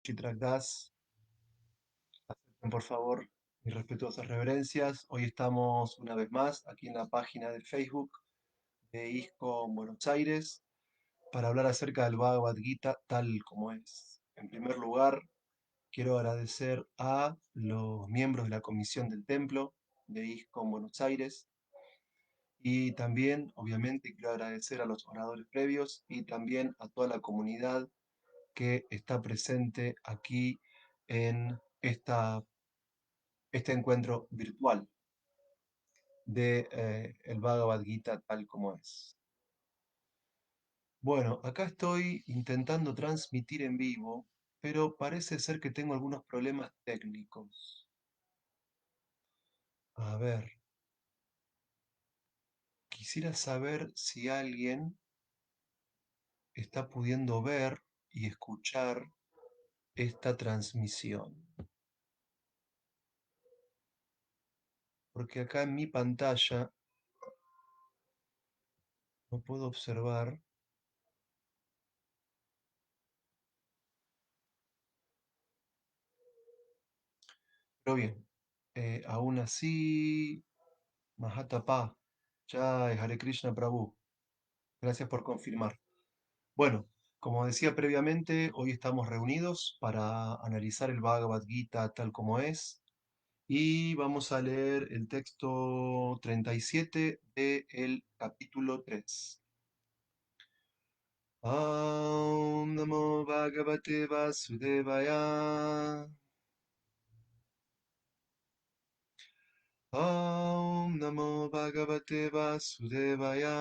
Chitragdas, acepten por favor mis respetuosas reverencias. Hoy estamos una vez más aquí en la página de Facebook de ISKCON Buenos Aires para hablar acerca del Bhagavad Gita tal como es. En primer lugar, quiero agradecer a los miembros de la Comisión del Templo de ISKCON Buenos Aires y también, obviamente, quiero agradecer a los oradores previos y también a toda la comunidad que está presente aquí en este encuentro virtual de el Bhagavad Gita tal como es. Bueno, acá estoy intentando transmitir en vivo, pero parece ser que tengo algunos problemas técnicos. A ver, quisiera saber si alguien está pudiendo ver y escuchar esta transmisión. Porque acá en mi pantalla no puedo observar. Pero bien, aún así, Mahatapa, Jai Hare Krishna Prabhu. Gracias por confirmar. Bueno, como decía previamente, hoy estamos reunidos para analizar el Bhagavad Gita tal como es y vamos a leer el texto 37 del capítulo 3. Om Namo Bhagavate Vasudevaya. Om Namo Bhagavate Vasudevaya.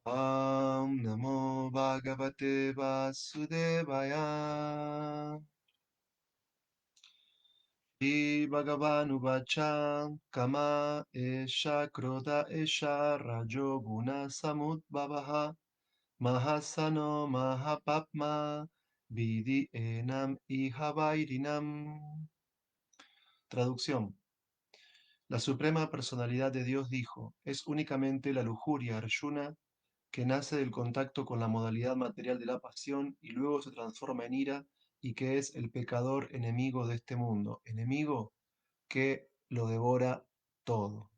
Om Namo Bhagavate Vasudevaya. Shri Bhagavanu Vacham Kama Esha Krodha Esha Rajo Guna Samudbhavaha Mahasano Mahapapma Vidhi Enam Ihavairinam. Traducción. La Suprema Personalidad de Dios dijo, es únicamente la lujuria, Arjuna, que nace del contacto con la modalidad material de la pasión y luego se transforma en ira y que es el pecador enemigo de este mundo, enemigo que lo devora todo.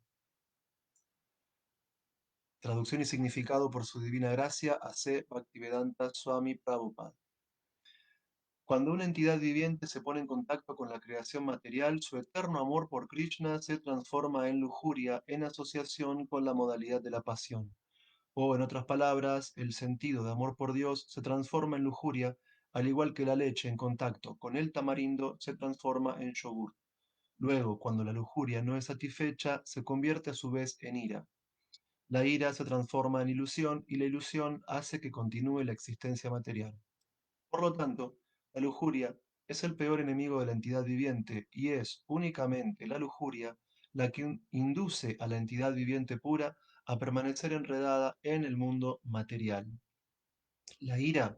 Traducción y significado por su divina gracia, A.C. Bhaktivedanta Swami Prabhupada. Cuando una entidad viviente se pone en contacto con la creación material, su eterno amor por Krishna se transforma en lujuria en asociación con la modalidad de la pasión. O, en otras palabras, el sentido de amor por Dios se transforma en lujuria, al igual que la leche en contacto con el tamarindo se transforma en yogur. Luego, cuando la lujuria no es satisfecha, se convierte a su vez en ira. La ira se transforma en ilusión y la ilusión hace que continúe la existencia material. Por lo tanto, la lujuria es el peor enemigo de la entidad viviente y es únicamente la lujuria la que induce a la entidad viviente pura a permanecer enredada en el mundo material. La ira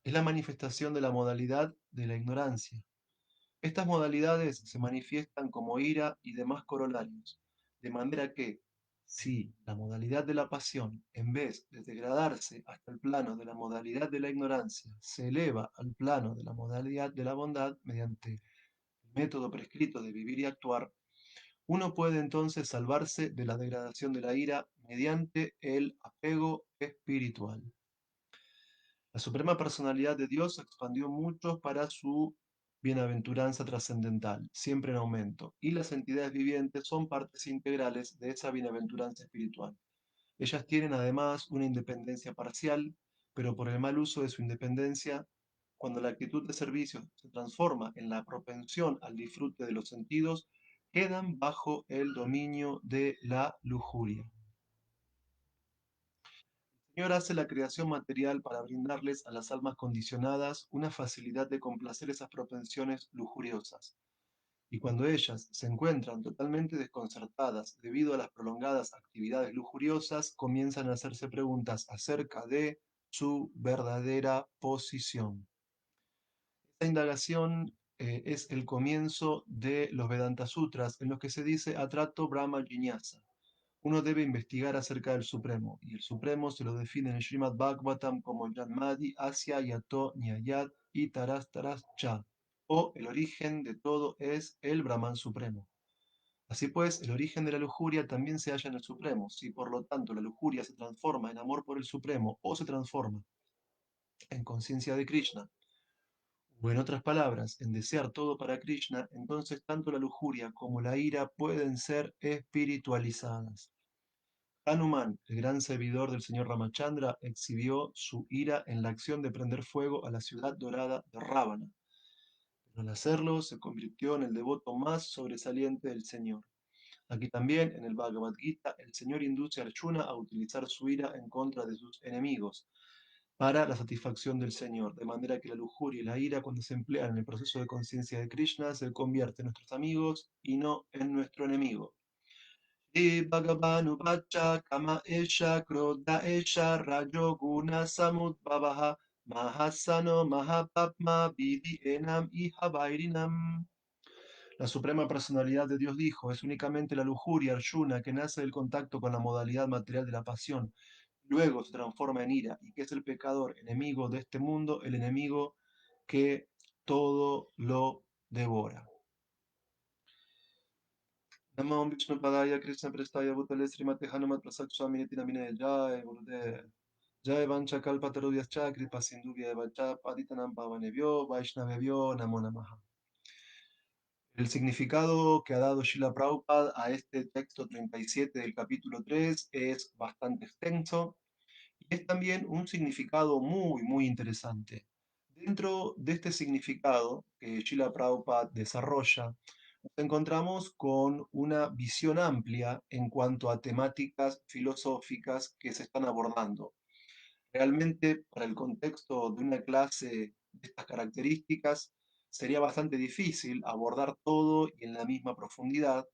es la manifestación de la modalidad de la ignorancia. Estas modalidades se manifiestan como ira y demás corolarios, de manera que, si la modalidad de la pasión, en vez de degradarse hasta el plano de la modalidad de la ignorancia, se eleva al plano de la modalidad de la bondad mediante el método prescrito de vivir y actuar, uno puede entonces salvarse de la degradación de la ira mediante el apego espiritual. La Suprema Personalidad de Dios expandió mucho para su bienaventuranza trascendental, siempre en aumento, y las entidades vivientes son partes integrales de esa bienaventuranza espiritual. Ellas tienen además una independencia parcial, pero por el mal uso de su independencia, cuando la actitud de servicio se transforma en la propensión al disfrute de los sentidos, quedan bajo el dominio de la lujuria. El Señor hace la creación material para brindarles a las almas condicionadas una facilidad de complacer esas propensiones lujuriosas. Y cuando ellas se encuentran totalmente desconcertadas debido a las prolongadas actividades lujuriosas, comienzan a hacerse preguntas acerca de su verdadera posición. Esta indagación es el comienzo de los Vedanta Sutras, en los que se dice Atrato Brahma Jiñasa, uno debe investigar acerca del Supremo, y el Supremo se lo define en el Srimad Bhagavatam como Janmadi, Asya, Yato, Nyayat y Taras Taras Cha, o el origen de todo es el Brahman Supremo. Así pues, el origen de la lujuria también se halla en el Supremo. Si por lo tanto la lujuria se transforma en amor por el Supremo o se transforma en conciencia de Krishna, o en otras palabras, en desear todo para Krishna, entonces tanto la lujuria como la ira pueden ser espiritualizadas. Hanuman, el gran servidor del señor Ramachandra, exhibió su ira en la acción de prender fuego a la ciudad dorada de Rávana, pero al hacerlo se convirtió en el devoto más sobresaliente del Señor. Aquí también, en el Bhagavad Gita, el Señor induce a Arjuna a utilizar su ira en contra de sus enemigos para la satisfacción del Señor, de manera que la lujuria y la ira, cuando se emplean en el proceso de conciencia de Krishna, se convierten en nuestros amigos y no en nuestro enemigo. Bhagavanuvacha kama esha krodha esha rajoguna samudbhavaha mahasano mahapapma vidhi enam iha vairinam. La Suprema Personalidad de Dios dijo, es únicamente la lujuria, Arjuna, que nace del contacto con la modalidad material de la pasión, luego se transforma en ira, y que es el pecador, enemigo de este mundo, el enemigo que todo lo devora. Namo Vishnu Padaya Krishna Prestaya Bhutale Srimate Hanumat Prasad Swami Niti Namine Jai Gurudev Jai Vancha Kalpatarudhyascha Kripa Sindhuvya Vacha Paditanam Pavanebhyo Vaishnavebhyo Namo Namaha. El significado que ha dado Srila Prabhupada a este texto 37 del capítulo 3 es bastante extenso y es también un significado muy interesante. Dentro de este significado que Srila Prabhupada desarrolla, nos encontramos con una visión amplia en cuanto a temáticas filosóficas que se están abordando. Realmente, para el contexto de una clase de estas características, sería bastante difícil abordar todo y en la misma profundidad.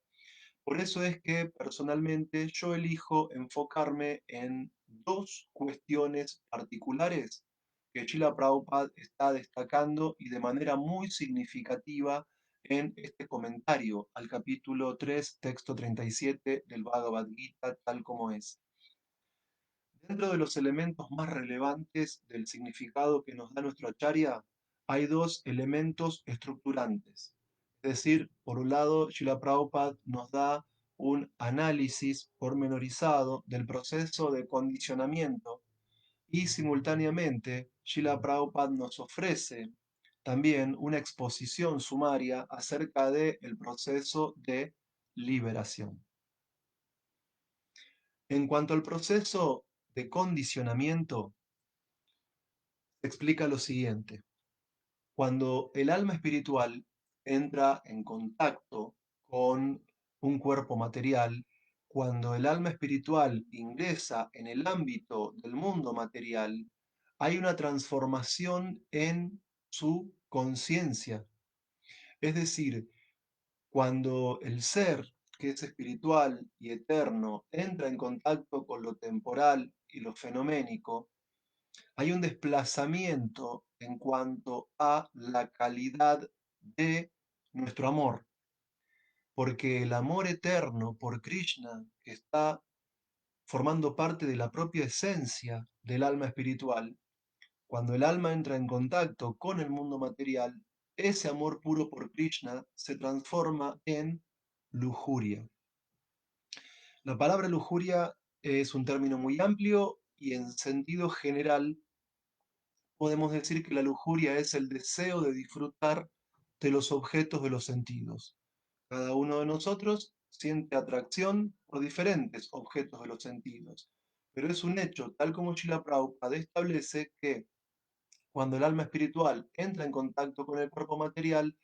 Por eso es que personalmente yo elijo enfocarme en dos cuestiones particulares que Srila Prabhupada está destacando y de manera muy significativa en este comentario al capítulo 3, texto 37 del Bhagavad Gita, tal como es. Dentro de los elementos más relevantes del significado que nos da nuestro acharya, hay dos elementos estructurantes. Es decir, por un lado, Srila Prabhupada nos da un análisis pormenorizado del proceso de condicionamiento y simultáneamente Srila Prabhupada nos ofrece también una exposición sumaria acerca del proceso de liberación. En cuanto al proceso de condicionamiento, se explica lo siguiente. Cuando el alma espiritual entra en contacto con un cuerpo material, cuando el alma espiritual ingresa en el ámbito del mundo material, hay una transformación en su conciencia. Es decir, cuando el ser que es espiritual y eterno entra en contacto con lo temporal y lo fenoménico, hay un desplazamiento en cuanto a la calidad de nuestro amor, porque el amor eterno por Krishna, que está formando parte de la propia esencia del alma espiritual, cuando el alma entra en contacto con el mundo material, ese amor puro por Krishna se transforma en lujuria. La palabra lujuria es un término muy amplio y en sentido general podemos decir que la lujuria es el deseo de disfrutar de los objetos de los sentidos. Cada uno de nosotros siente atracción por diferentes objetos de los sentidos, pero es un hecho, tal como Srila Prabhupada establece, que cuando el alma espiritual entra en contacto con el cuerpo material,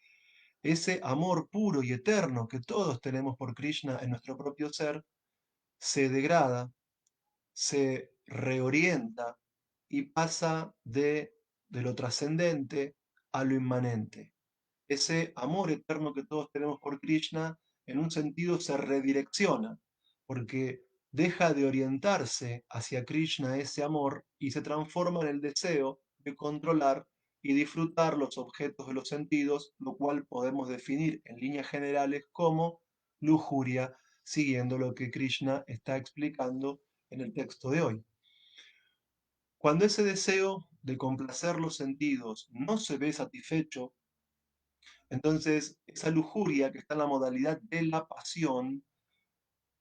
ese amor puro y eterno que todos tenemos por Krishna en nuestro propio ser, se degrada, se reorienta y pasa de lo trascendente a lo inmanente. Ese amor eterno que todos tenemos por Krishna, en un sentido se redirecciona, porque deja de orientarse hacia Krishna ese amor y se transforma en el deseo de controlar y disfrutar los objetos de los sentidos, lo cual podemos definir en líneas generales como lujuria, siguiendo lo que Krishna está explicando en el texto de hoy. Cuando ese deseo de complacer los sentidos no se ve satisfecho, entonces esa lujuria que está en la modalidad de la pasión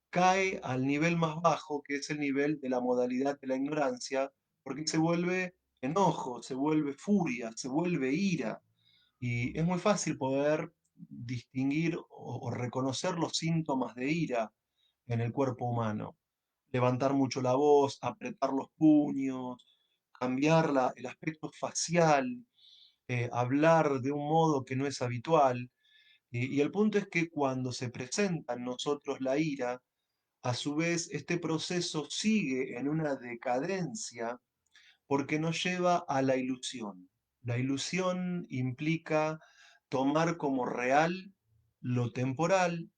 cae al nivel más bajo, que es el nivel de la modalidad de la ignorancia, porque se vuelve enojo, se vuelve furia, se vuelve ira. Y es muy fácil poder distinguir o reconocer los síntomas de ira en el cuerpo humano. Levantar mucho la voz, apretar los puños, cambiar el aspecto facial, hablar de un modo que no es habitual. Y el punto es que cuando se presenta en nosotros la ira, a su vez este proceso sigue en una decadencia porque nos lleva a la ilusión. La ilusión implica tomar como real lo temporal,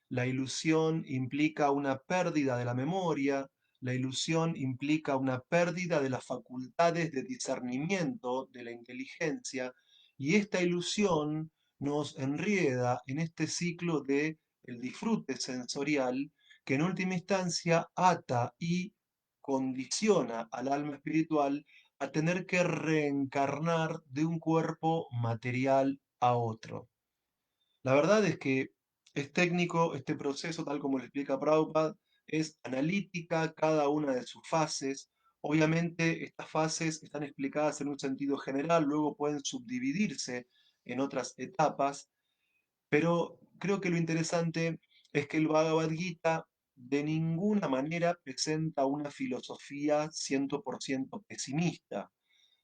la ilusión implica una pérdida de la memoria, la ilusión implica una pérdida de las facultades de discernimiento, de la inteligencia, y esta ilusión nos enrieda en este ciclo de el disfrute sensorial que en última instancia ata y condiciona al alma espiritual a tener que reencarnar de un cuerpo material a otro. La verdad es que es técnico este proceso, tal como lo explica Prabhupada, es analítica cada una de sus fases. Obviamente estas fases están explicadas en un sentido general, luego pueden subdividirse en otras etapas, pero creo que lo interesante es que el Bhagavad Gita de ninguna manera presenta una filosofía 100% pesimista.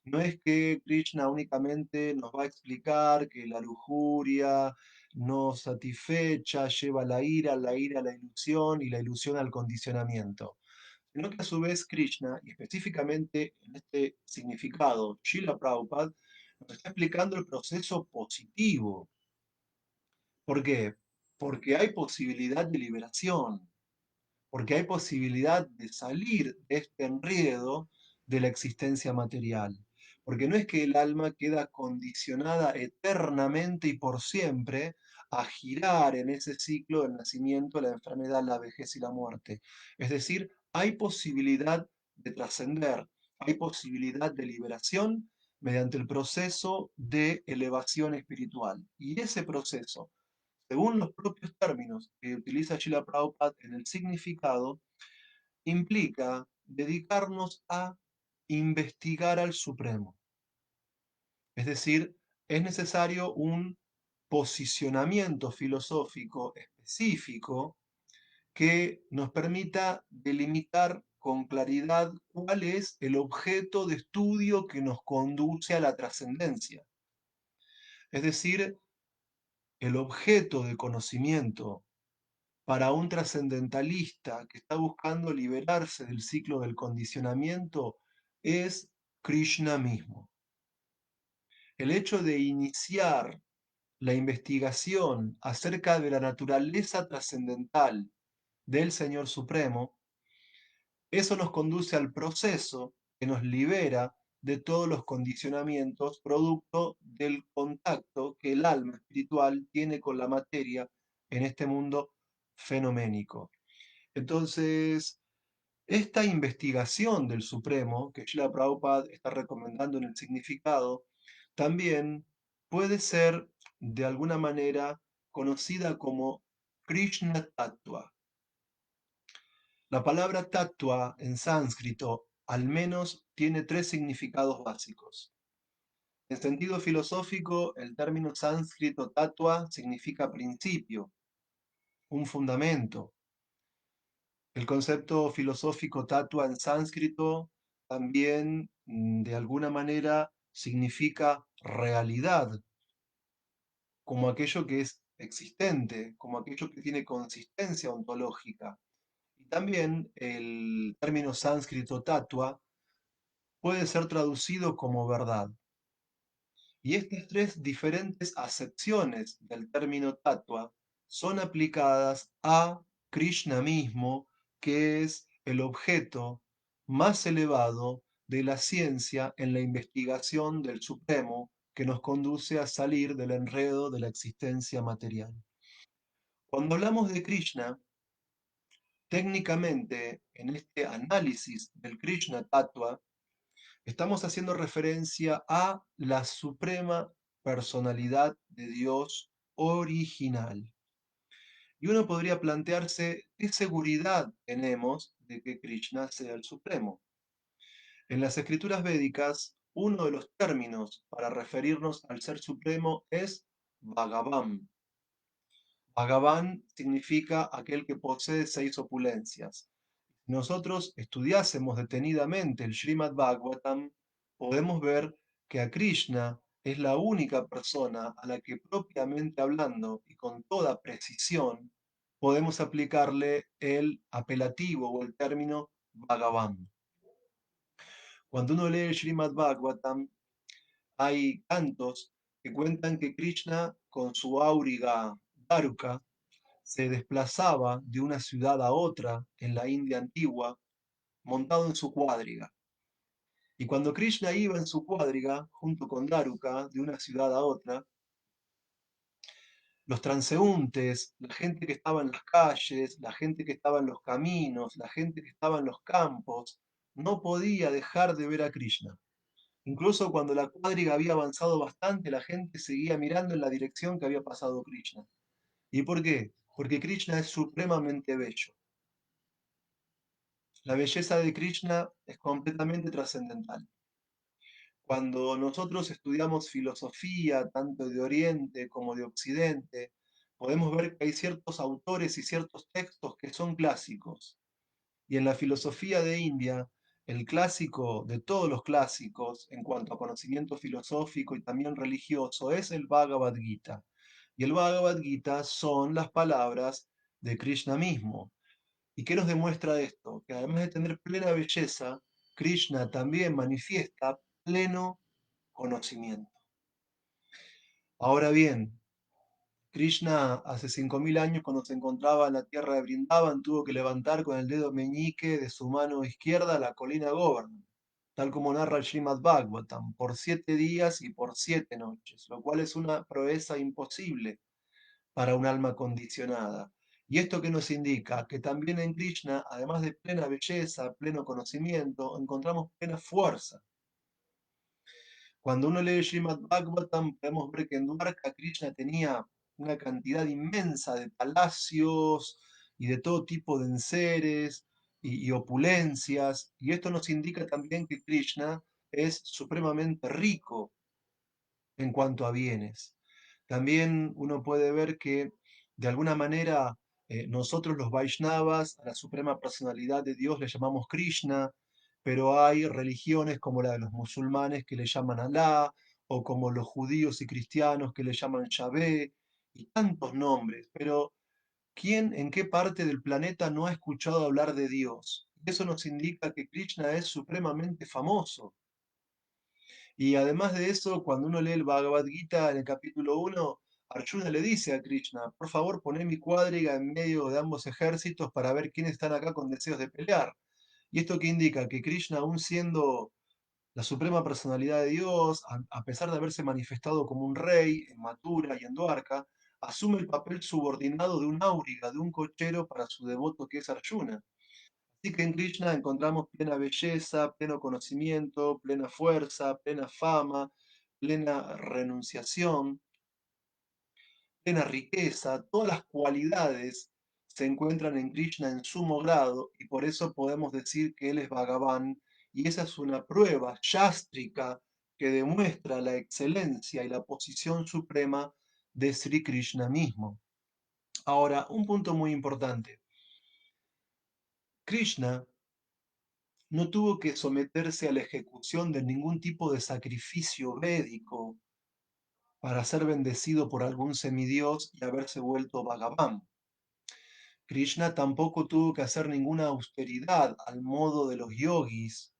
No es que Krishna únicamente nos va a explicar que la lujuria no satisfecha lleva a la ira a la ilusión y la ilusión al condicionamiento, sino que a su vez Krishna, y específicamente en este significado, Srila Prabhupada, nos está explicando el proceso positivo. ¿Por qué? Porque hay posibilidad de liberación, porque hay posibilidad de salir de este enredo de la existencia material. Porque no es que el alma queda condicionada eternamente y por siempre a girar en ese ciclo del nacimiento, la enfermedad, la vejez y la muerte. Es decir, hay posibilidad de trascender, hay posibilidad de liberación mediante el proceso de elevación espiritual. Y ese proceso, según los propios términos que utiliza Srila Prabhupada en el significado, implica dedicarnos a investigar al Supremo. Es decir, es necesario un posicionamiento filosófico específico que nos permita delimitar con claridad cuál es el objeto de estudio que nos conduce a la trascendencia. Es decir, el objeto de conocimiento para un trascendentalista que está buscando liberarse del ciclo del condicionamiento es Krishna mismo. El hecho de iniciar la investigación acerca de la naturaleza trascendental del Señor Supremo, eso nos conduce al proceso que nos libera de todos los condicionamientos producto del contacto que el alma espiritual tiene con la materia en este mundo fenoménico. Entonces, esta investigación del Supremo, que Srila Prabhupada está recomendando en el significado, también puede ser de alguna manera conocida como Krishna Tattva. La palabra tattva en sánscrito al menos tiene tres significados básicos. En sentido filosófico, el término sánscrito tattva significa principio, un fundamento. El concepto filosófico tatua en sánscrito también de alguna manera significa realidad, como aquello que es existente, como aquello que tiene consistencia ontológica. Y también el término sánscrito tatua puede ser traducido como verdad. Y estas tres diferentes acepciones del término tatua son aplicadas a Krishna mismo, que es el objeto más elevado de la ciencia en la investigación del Supremo que nos conduce a salir del enredo de la existencia material. Cuando hablamos de Krishna, Técnicamente, en este análisis del Krishna Tattva, estamos haciendo referencia a la suprema personalidad de Dios original. Y uno podría plantearse qué seguridad tenemos de que Krishna sea el supremo. En las escrituras védicas, uno de los términos para referirnos al ser supremo es Bhagavan. Bhagavan significa aquel que posee seis opulencias. Si nosotros estudiásemos detenidamente el Srimad Bhagavatam, podemos ver que a Krishna es la única persona a la que propiamente hablando y con toda precisión podemos aplicarle el apelativo o el término Bhagavan. Cuando uno lee el Srimad Bhagavatam, hay cantos que cuentan que Krishna con su auriga Daruka se desplazaba de una ciudad a otra en la India antigua montado en su cuadriga. Y cuando Krishna iba en su cuadriga, junto con Daruka, de una ciudad a otra, los transeúntes, la gente que estaba en las calles, la gente que estaba en los caminos, la gente que estaba en los campos, no podía dejar de ver a Krishna. Incluso cuando la cuadriga había avanzado bastante, la gente seguía mirando en la dirección que había pasado Krishna. ¿Y por qué? Porque Krishna es supremamente bello. La belleza de Krishna es completamente trascendental. Cuando nosotros estudiamos filosofía, tanto de Oriente como de Occidente, podemos ver que hay ciertos autores y ciertos textos que son clásicos. Y en la filosofía de India, el clásico de todos los clásicos en cuanto a conocimiento filosófico y también religioso es el Bhagavad Gita. Y el Bhagavad Gita son las palabras de Krishna mismo. ¿Y qué nos demuestra esto? Que además de tener plena belleza, Krishna también manifiesta pleno conocimiento. Ahora bien, Krishna hace 5.000 años cuando se encontraba en la tierra de Brindavan tuvo que levantar con el dedo meñique de su mano izquierda la colina Govardhan, tal como narra el Srimad Bhagavatam, por 7 días y por 7 noches, lo cual es una proeza imposible para un alma condicionada. ¿Y esto qué nos indica? Que también en Krishna, además de plena belleza, pleno conocimiento, encontramos plena fuerza. Cuando uno lee Srimad Bhagavatam, podemos ver que en Dwarka Krishna tenía una cantidad inmensa de palacios y de todo tipo de enseres y opulencias, y esto nos indica también que Krishna es supremamente rico en cuanto a bienes. También uno puede ver que de alguna manera nosotros los Vaishnavas, a la suprema personalidad de Dios le llamamos Krishna, pero hay religiones como la de los musulmanes que le llaman Alá, o como los judíos y cristianos que le llaman Yahvé, y tantos nombres. Pero ¿quién en qué parte del planeta no ha escuchado hablar de Dios? Eso nos indica que Krishna es supremamente famoso. Y además de eso, cuando uno lee el Bhagavad Gita en el capítulo 1, Arjuna le dice a Krishna, por favor, poné mi cuadriga en medio de ambos ejércitos para ver quiénes están acá con deseos de pelear. ¿Y esto qué indica? Que Krishna, aún siendo la suprema personalidad de Dios, a pesar de haberse manifestado como un rey en Mathura y en Dwarka, asume el papel subordinado de un áuriga, de un cochero para su devoto que es Arjuna. Así que en Krishna encontramos plena belleza, pleno conocimiento, plena fuerza, plena fama, plena renunciación, plena riqueza. Todas las cualidades se encuentran en Krishna en sumo grado y por eso podemos decir que él es Bhagavan y esa es una prueba yástrica que demuestra la excelencia y la posición suprema de Sri Krishna mismo. Ahora, un punto muy importante. Krishna no tuvo que someterse a la ejecución de ningún tipo de sacrificio védico para ser bendecido por algún semidios y haberse vuelto Bhagavan. Krishna tampoco tuvo que hacer ninguna austeridad al modo de los yogis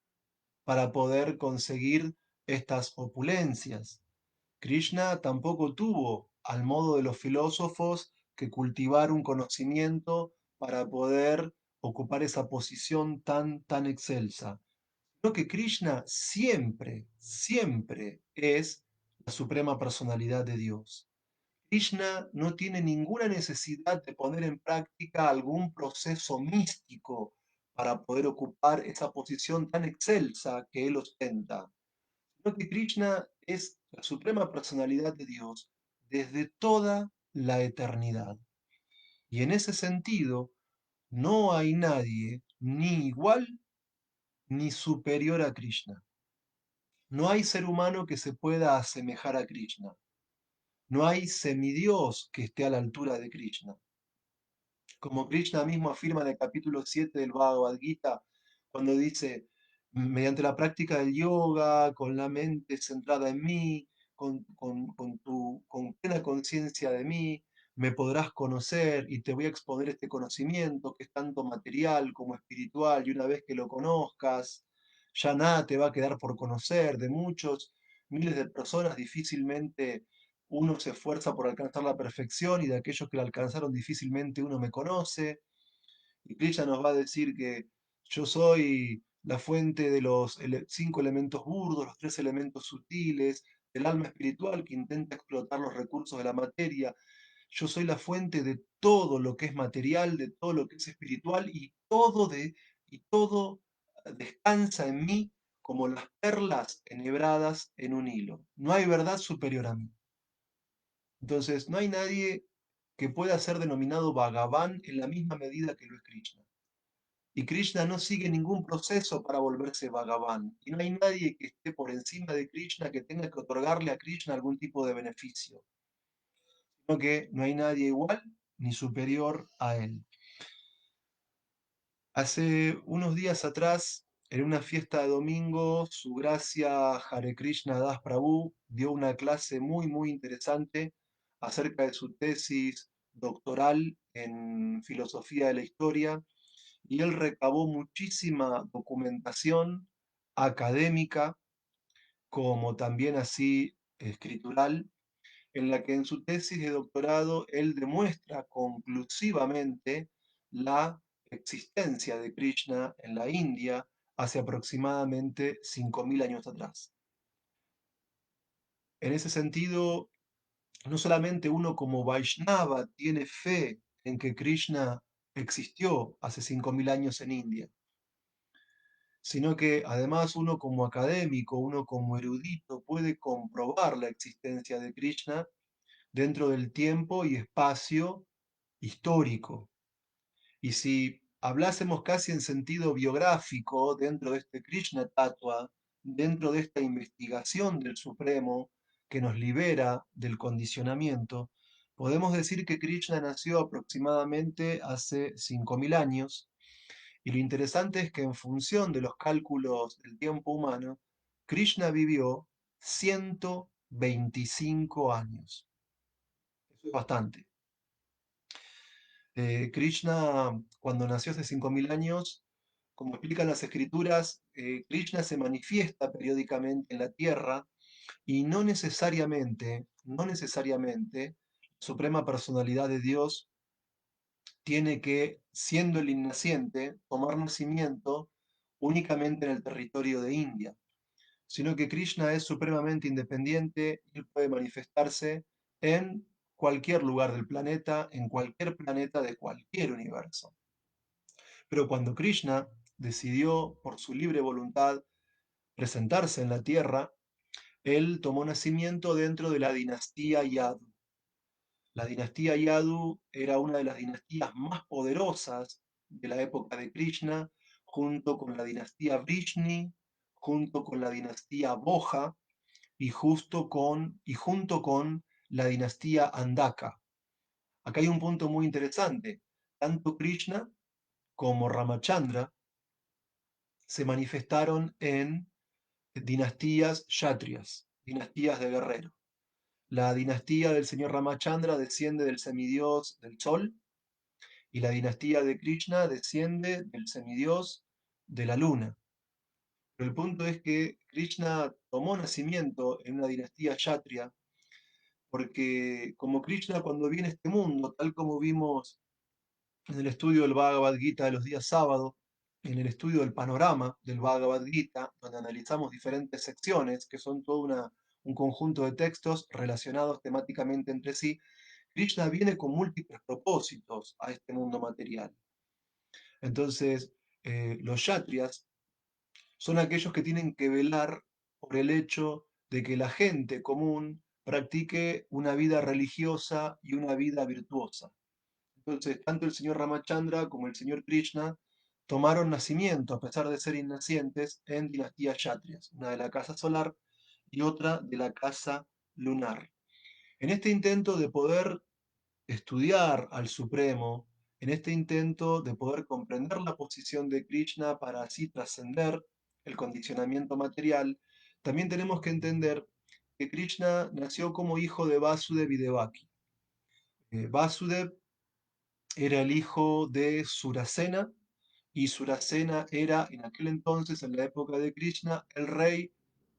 para poder conseguir estas opulencias. Krishna tampoco tuvo, al modo de los filósofos, que cultivar un conocimiento para poder ocupar esa posición tan excelsa. Creo que Krishna siempre es la suprema personalidad de Dios. Krishna no tiene ninguna necesidad de poner en práctica algún proceso místico para poder ocupar esa posición tan excelsa que él ostenta, sino que Krishna es la suprema personalidad de Dios desde toda la eternidad. Y en ese sentido, no hay nadie ni igual ni superior a Krishna. No hay ser humano que se pueda asemejar a Krishna. No hay semidios que esté a la altura de Krishna. Como Krishna mismo afirma en el capítulo 7 del Bhagavad Gita, cuando dice, mediante la práctica del yoga, con la mente centrada en mí, con plena conciencia de mí, me podrás conocer y te voy a exponer este conocimiento que es tanto material como espiritual, y una vez que lo conozcas, ya nada te va a quedar por conocer. De muchos, miles de personas difícilmente uno se esfuerza por alcanzar la perfección y de aquellos que la alcanzaron difícilmente uno me conoce. Y Krishna nos va a decir que yo soy la fuente de los 5 elementos burdos, los 3 elementos sutiles, del alma espiritual que intenta explotar los recursos de la materia. Yo soy la fuente de todo lo que es material, de todo lo que es espiritual y todo descansa en mí como las perlas enhebradas en un hilo. No hay verdad superior a mí. Entonces, no hay nadie que pueda ser denominado Bhagavan en la misma medida que lo es Krishna. Y Krishna no sigue ningún proceso para volverse Bhagavan. Y no hay nadie que esté por encima de Krishna que tenga que otorgarle a Krishna algún tipo de beneficio. Sino que no hay nadie igual ni superior a él. Hace unos días atrás, en una fiesta de domingo, Su Gracia Hare Krishna Das Prabhu dio una clase muy, muy interesante acerca de su tesis doctoral en filosofía de la historia, y él recabó muchísima documentación académica como también así escritural, en la que en su tesis de doctorado él demuestra conclusivamente la existencia de Krishna en la India hace aproximadamente 5.000 años atrás. En ese sentido, no solamente uno como Vaishnava tiene fe en que Krishna existió hace 5.000 años en India, sino que además uno como académico, uno como erudito puede comprobar la existencia de Krishna dentro del tiempo y espacio histórico. Y si hablásemos casi en sentido biográfico dentro de este Krishna Tattva, dentro de esta investigación del Supremo que nos libera del condicionamiento, podemos decir que Krishna nació aproximadamente hace 5.000 años, y lo interesante es que en función de los cálculos del tiempo humano, Krishna vivió 125 años. Eso es bastante. Krishna, cuando nació hace 5.000 años, como explican las escrituras, Krishna se manifiesta periódicamente en la tierra y no necesariamente, la Suprema Personalidad de Dios tiene que, siendo el innaciente, tomar nacimiento únicamente en el territorio de India, sino que Krishna es supremamente independiente y él puede manifestarse en cualquier lugar del planeta, en cualquier planeta de cualquier universo. Pero cuando Krishna decidió por su libre voluntad presentarse en la Tierra, él tomó nacimiento dentro de la dinastía Yadu. La dinastía Yadu era una de las dinastías más poderosas de la época de Krishna, junto con la dinastía Vrishni, junto con la dinastía Boja y junto con la dinastía Andaka. Acá hay un punto muy interesante. Tanto Krishna como Ramachandra se manifestaron en dinastías kshatriyas, dinastías de guerreros. La dinastía del señor Ramachandra desciende del semidios del sol y la dinastía de Krishna desciende del semidios de la luna. Pero el punto es que Krishna tomó nacimiento en una dinastía kshatriya porque como Krishna cuando viene a este mundo, tal como vimos en el estudio del Bhagavad Gita de los días sábados, en el estudio del panorama del Bhagavad Gita, donde analizamos diferentes secciones, que son todo un conjunto de textos relacionados temáticamente entre sí, Krishna viene con múltiples propósitos a este mundo material. Entonces, los kshatriyas son aquellos que tienen que velar por el hecho de que la gente común practique una vida religiosa y una vida virtuosa. Entonces, tanto el señor Ramachandra como el señor Krishna tomaron nacimiento, a pesar de ser innacientes, en dinastías kshatriyas, una de la casa solar y otra de la casa lunar. En este intento de poder estudiar al Supremo, en este intento de poder comprender la posición de Krishna para así trascender el condicionamiento material, también tenemos que entender que Krishna nació como hijo de Vasudev y Devaki. Vasudev era el hijo de Surasena y Surasena era en aquel entonces, en la época de Krishna, el rey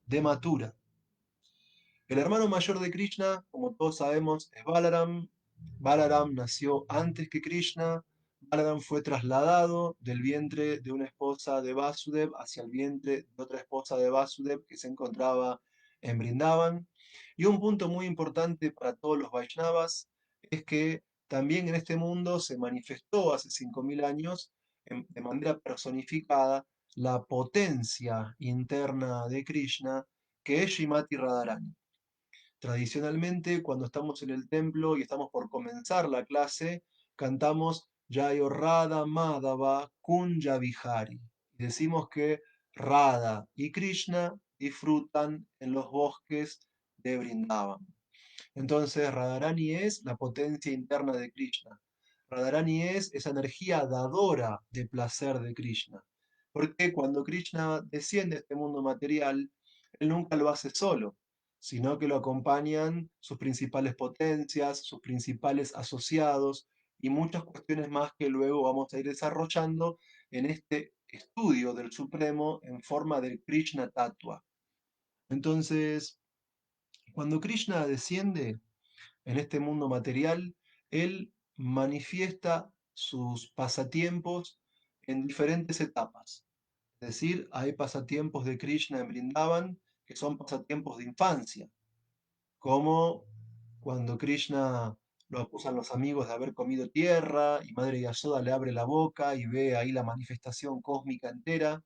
de Mathura. El hermano mayor de Krishna, como todos sabemos, es Balaram. Balaram nació antes que Krishna. Balaram fue trasladado del vientre de una esposa de Vasudev hacia el vientre de otra esposa de Vasudev que se encontraba en Brindavan. Y un punto muy importante para todos los Vaishnavas es que también en este mundo se manifestó hace 5000 años de manera personificada la potencia interna de Krishna, que es Shrimati Radharani. Tradicionalmente, cuando estamos en el templo y estamos por comenzar la clase, cantamos Jayo Radha Madhava Kunja Vihari. Y decimos que Radha y Krishna disfrutan en los bosques de Vrindavan. Entonces, Radharani es la potencia interna de Krishna. Radharani es esa energía dadora de placer de Krishna. Porque cuando Krishna desciende a este mundo material, él nunca lo hace solo, sino que lo acompañan sus principales potencias, sus principales asociados y muchas cuestiones más que luego vamos a ir desarrollando en este estudio del Supremo en forma del Krishna Tattva. Entonces, cuando Krishna desciende, en este mundo material, él manifiesta sus pasatiempos en diferentes etapas. Es decir, hay pasatiempos de Krishna en Vrindavan que son pasatiempos de infancia, como cuando Krishna lo acusan los amigos de haber comido tierra y Madre Yasoda le abre la boca y ve ahí la manifestación cósmica entera.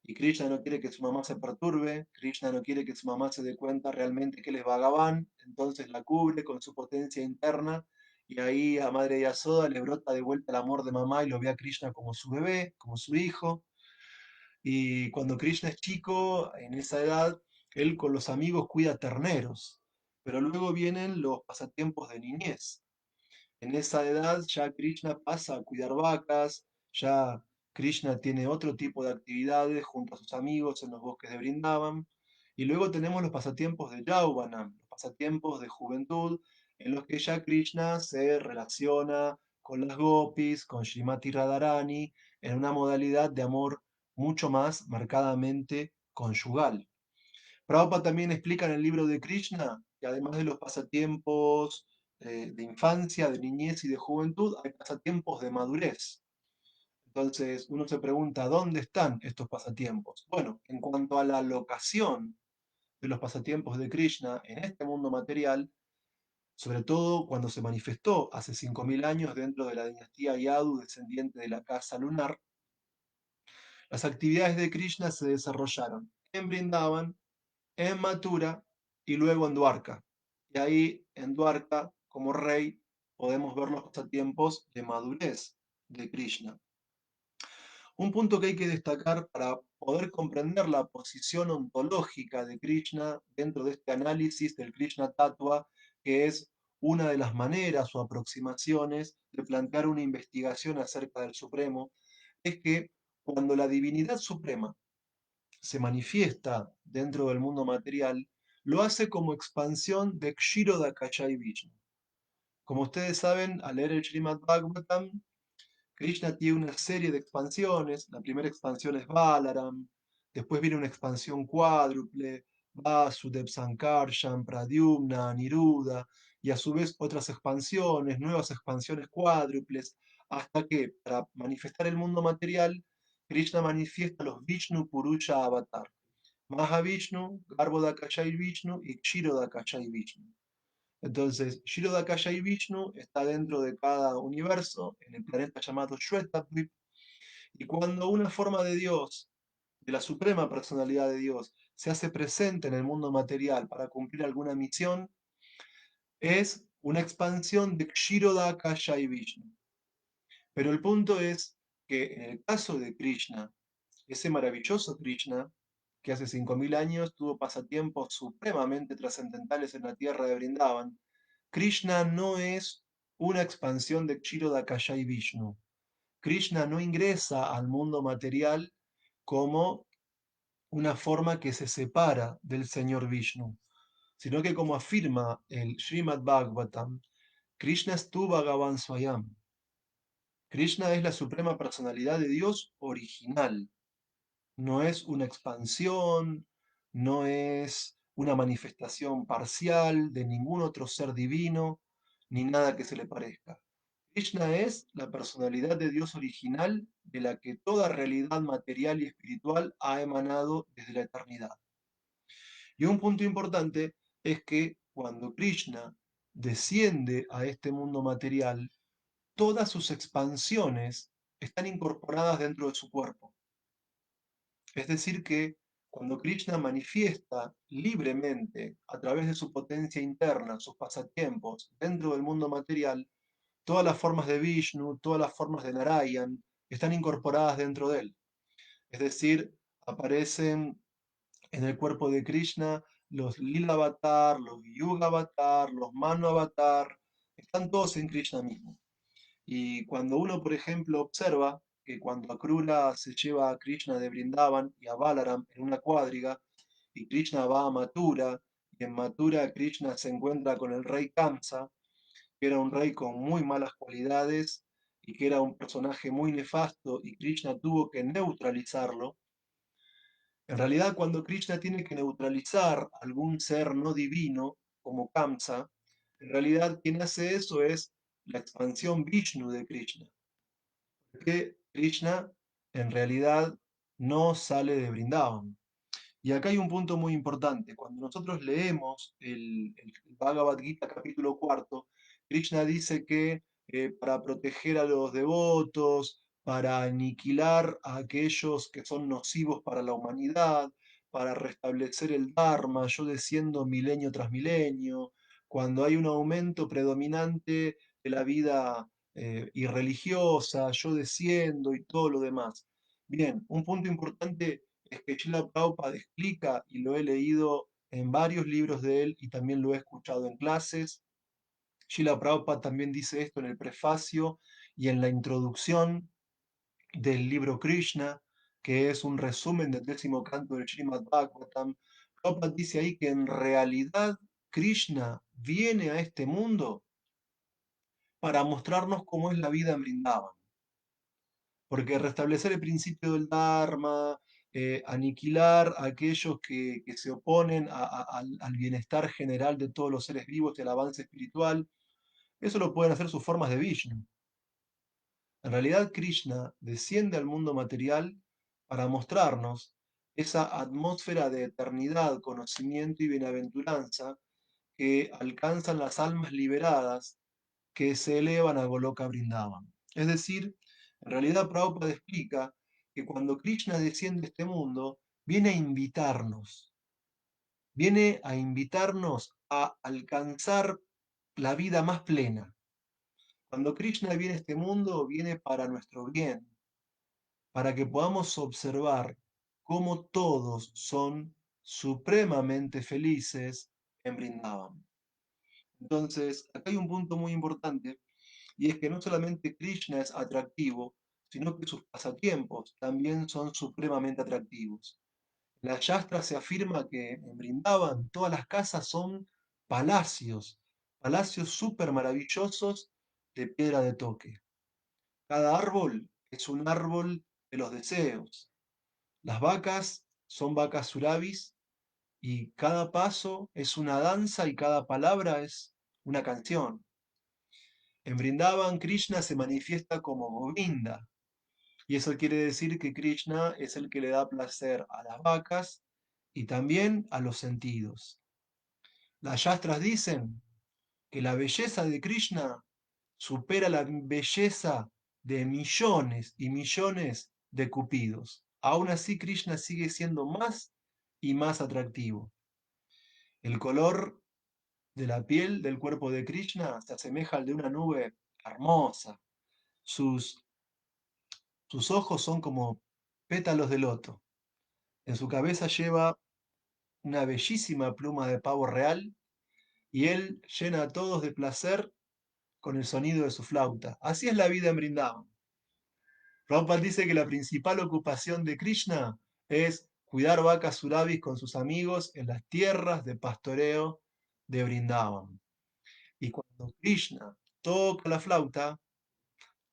Y Krishna no quiere que su mamá se perturbe, Krishna no quiere que su mamá se dé cuenta realmente que él es Bhagavan, entonces la cubre con su potencia interna y ahí a Madre Yasoda le brota de vuelta el amor de mamá y lo ve a Krishna como su bebé, como su hijo. Y cuando Krishna es chico, en esa edad, él con los amigos cuida terneros, pero luego vienen los pasatiempos de niñez. En esa edad ya Krishna pasa a cuidar vacas, ya Krishna tiene otro tipo de actividades junto a sus amigos en los bosques de Vrindavan. Y luego tenemos los pasatiempos de Yauvanam, los pasatiempos de juventud, en los que ya Krishna se relaciona con las gopis, con Srimati Radharani, en una modalidad de amor mucho más marcadamente conyugal. Prabhupada también explica en el libro de Krishna que además de los pasatiempos de infancia, de niñez y de juventud, hay pasatiempos de madurez. Entonces uno se pregunta, ¿dónde están estos pasatiempos? Bueno, en cuanto a la locación de los pasatiempos de Krishna en este mundo material, sobre todo cuando se manifestó hace 5000 años dentro de la dinastía Yadu, descendiente de la casa lunar, las actividades de Krishna se desarrollaron en Brindavan, en Mathura y luego en Dwarka. Y ahí en Dwarka, como rey, podemos ver los pasatiempos de madurez de Krishna. Un punto que hay que destacar para poder comprender la posición ontológica de Krishna dentro de este análisis del Krishna Tattva, que es una de las maneras o aproximaciones de plantear una investigación acerca del Supremo, es que cuando la divinidad suprema se manifiesta dentro del mundo material, lo hace como expansión de Kshirodakashai Vishnu. Como ustedes saben, al leer el Srimad Bhagavatam, Krishna tiene una serie de expansiones. La primera expansión es Balaram, después viene una expansión cuádruple, Vasudev, Sankarshan, Pradyumna, Aniruddha, y a su vez otras expansiones, nuevas expansiones cuádruples, hasta que para manifestar el mundo material, Krishna manifiesta los Vishnu Purusha Avatar, Mahavishnu, Garbhodakashai Vishnu y Kshirodakashai Vishnu. Entonces, Kshirodakaya y Vishnu está dentro de cada universo, en el planeta llamado Shwetabdvip, y cuando una forma de Dios, de la suprema personalidad de Dios, se hace presente en el mundo material para cumplir alguna misión, es una expansión de Kshirodakaya y Vishnu. Pero el punto es que en el caso de Krishna, ese maravilloso Krishna, que hace 5000 años tuvo pasatiempos supremamente trascendentales en la tierra de Vrindavan, Krishna no es una expansión de Kshirodakaya y Vishnu. Krishna no ingresa al mundo material como una forma que se separa del Señor Vishnu, sino que como afirma el Srimad Bhagavatam, Krishna es tu Bhagavan Swayam. Krishna es la suprema personalidad de Dios original, no es una expansión, no es una manifestación parcial de ningún otro ser divino, ni nada que se le parezca. Krishna es la personalidad de Dios original de la que toda realidad material y espiritual ha emanado desde la eternidad. Y un punto importante es que cuando Krishna desciende a este mundo material, todas sus expansiones están incorporadas dentro de su cuerpo. Es decir, que cuando Krishna manifiesta libremente, a través de su potencia interna, sus pasatiempos dentro del mundo material, todas las formas de Vishnu, todas las formas de Narayan están incorporadas dentro de él. Es decir, aparecen en el cuerpo de Krishna los Lila Avatar, los Yuga Avatar, los Manu Avatar, están todos en Krishna mismo. Y cuando uno, por ejemplo, observa que cuando Akrura se lleva a Krishna de Brindavan y a Balaram en una cuadriga, y Krishna va a Mathura, y en Mathura Krishna se encuentra con el rey Kamsa, que era un rey con muy malas cualidades y que era un personaje muy nefasto, y Krishna tuvo que neutralizarlo. En realidad, cuando Krishna tiene que neutralizar algún ser no divino, como Kamsa, en realidad quien hace eso es la expansión Vishnu de Krishna, que Krishna en realidad no sale de Vrindavan. Y acá hay un punto muy importante. Cuando nosotros leemos el Bhagavad Gita capítulo cuarto, Krishna dice que para proteger a los devotos, para aniquilar a aquellos que son nocivos para la humanidad, para restablecer el Dharma, yo desciendo milenio tras milenio, cuando hay un aumento predominante de la vida irreligiosa, yo desciendo y todo lo demás. Bien, un punto importante es que Srila Prabhupada explica, y lo he leído en varios libros de él y también lo he escuchado en clases. Srila Prabhupada también dice esto en el prefacio y en la introducción del libro Krishna, que es un resumen del 10º canto del Srimad Bhagavatam. Prabhupada dice ahí que en realidad Krishna viene a este mundo para mostrarnos cómo es la vida en Vrindavan. Porque restablecer el principio del Dharma, aniquilar a aquellos que se oponen al bienestar general de todos los seres vivos y al avance espiritual, eso lo pueden hacer sus formas de Vishnu. En realidad, Krishna desciende al mundo material para mostrarnos esa atmósfera de eternidad, conocimiento y bienaventuranza que alcanzan las almas liberadas que se elevan a Goloka Vrindavan. Es decir, en realidad Prabhupada explica que cuando Krishna desciende a este mundo, viene a invitarnos a alcanzar la vida más plena. Cuando Krishna viene a este mundo, viene para nuestro bien, para que podamos observar cómo todos son supremamente felices en Vrindavan. Entonces, acá hay un punto muy importante, y es que no solamente Krishna es atractivo, sino que sus pasatiempos también son supremamente atractivos. En la Yastra se afirma que en Brindavan todas las casas son palacios, palacios súper maravillosos de piedra de toque. Cada árbol es un árbol de los deseos. Las vacas son vacas surabis y cada paso es una danza y cada palabra es una canción. En Vrindavan, Krishna se manifiesta como Govinda, y eso quiere decir que Krishna es el que le da placer a las vacas y también a los sentidos. Las yastras dicen que la belleza de Krishna supera la belleza de millones y millones de cupidos. Aún así, Krishna sigue siendo más y más atractivo. El color de la piel del cuerpo de Krishna se asemeja al de una nube hermosa. Sus, sus ojos son como pétalos de loto. En su cabeza lleva una bellísima pluma de pavo real y él llena a todos de placer con el sonido de su flauta. Así es la vida en Brindavan. Prabhupada dice que la principal ocupación de Krishna es cuidar vacas surabis con sus amigos en las tierras de pastoreo de Brindavan. Y cuando Krishna toca la flauta,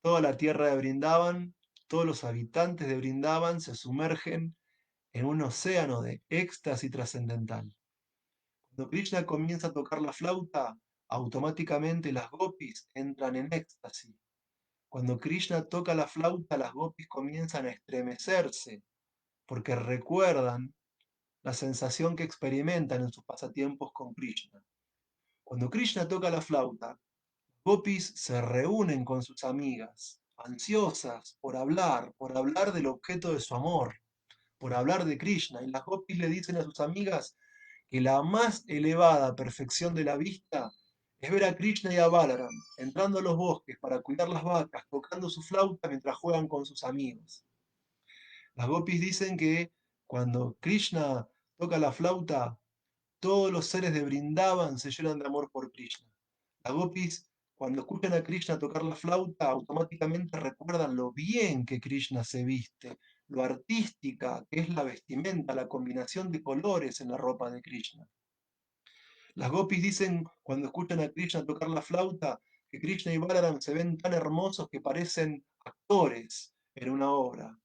toda la tierra de Brindavan, todos los habitantes de Brindavan se sumergen en un océano de éxtasis trascendental. Cuando Krishna comienza a tocar la flauta, automáticamente las gopis entran en éxtasis. Cuando Krishna toca la flauta, las gopis comienzan a estremecerse porque recuerdan la sensación que experimentan en sus pasatiempos con Krishna. Cuando Krishna toca la flauta, gopis se reúnen con sus amigas, ansiosas por hablar del objeto de su amor, por hablar de Krishna. Y las gopis le dicen a sus amigas que la más elevada perfección de la vista es ver a Krishna y a Balaram entrando a los bosques para cuidar las vacas, tocando su flauta mientras juegan con sus amigos. Las gopis dicen que cuando Krishna toca la flauta, todos los seres de Brindavan se llenan de amor por Krishna. Las gopis, cuando escuchan a Krishna tocar la flauta, automáticamente recuerdan lo bien que Krishna se viste, lo artística que es la vestimenta, la combinación de colores en la ropa de Krishna. Las gopis dicen, cuando escuchan a Krishna tocar la flauta, que Krishna y Balaram se ven tan hermosos que parecen actores en una obra.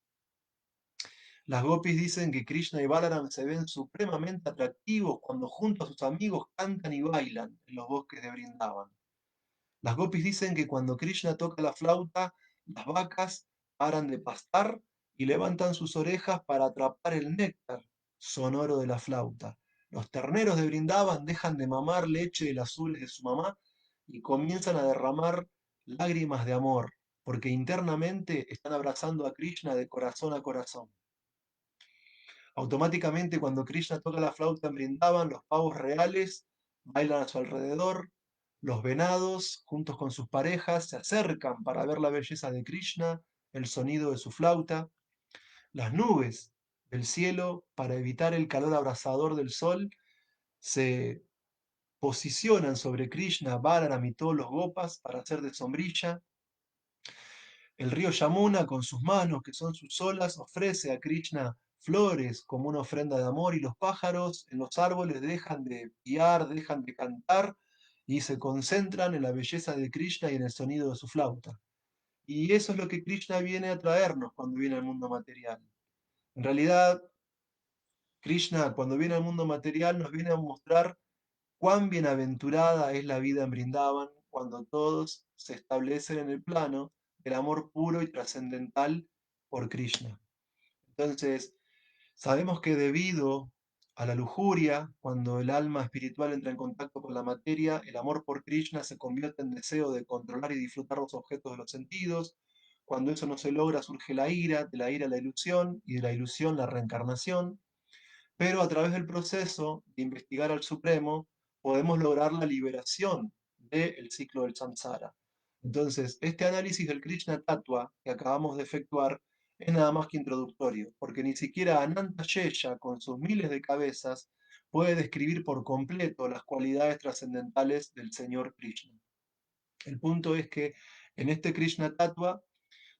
Las gopis dicen que Krishna y Balaram se ven supremamente atractivos cuando junto a sus amigos cantan y bailan en los bosques de Brindavan. Las gopis dicen que cuando Krishna toca la flauta, las vacas paran de pastar y levantan sus orejas para atrapar el néctar sonoro de la flauta. Los terneros de Brindavan dejan de mamar leche de las ules de su mamá y comienzan a derramar lágrimas de amor, porque internamente están abrazando a Krishna de corazón a corazón. Automáticamente, cuando Krishna toca la flauta en Brindavan, los pavos reales bailan a su alrededor, los venados, juntos con sus parejas, se acercan para ver la belleza de Krishna, el sonido de su flauta. Las nubes del cielo, para evitar el calor abrasador del sol, se posicionan sobre Krishna, Balaram y todos los gopas para hacer de sombrilla. El río Yamuna, con sus manos, que son sus olas, ofrece a Krishna flores como una ofrenda de amor y los pájaros en los árboles dejan de piar, dejan de cantar y se concentran en la belleza de Krishna y en el sonido de su flauta. Y eso es lo que Krishna viene a traernos cuando viene al mundo material. En realidad, Krishna cuando viene al mundo material nos viene a mostrar cuán bienaventurada es la vida en Brindavan cuando todos se establecen en el plano del amor puro y trascendental por Krishna. Entonces, sabemos que debido a la lujuria, cuando el alma espiritual entra en contacto con la materia, el amor por Krishna se convierte en deseo de controlar y disfrutar los objetos de los sentidos. Cuando eso no se logra, surge la ira, de la ira la ilusión y de la ilusión la reencarnación, pero a través del proceso de investigar al Supremo podemos lograr la liberación del ciclo del samsara. Entonces, este análisis del Krishna Tattva que acabamos de efectuar es nada más que introductorio, porque ni siquiera Ananta Shesha, con sus miles de cabezas, puede describir por completo las cualidades trascendentales del Señor Krishna. El punto es que en este Krishna Tattva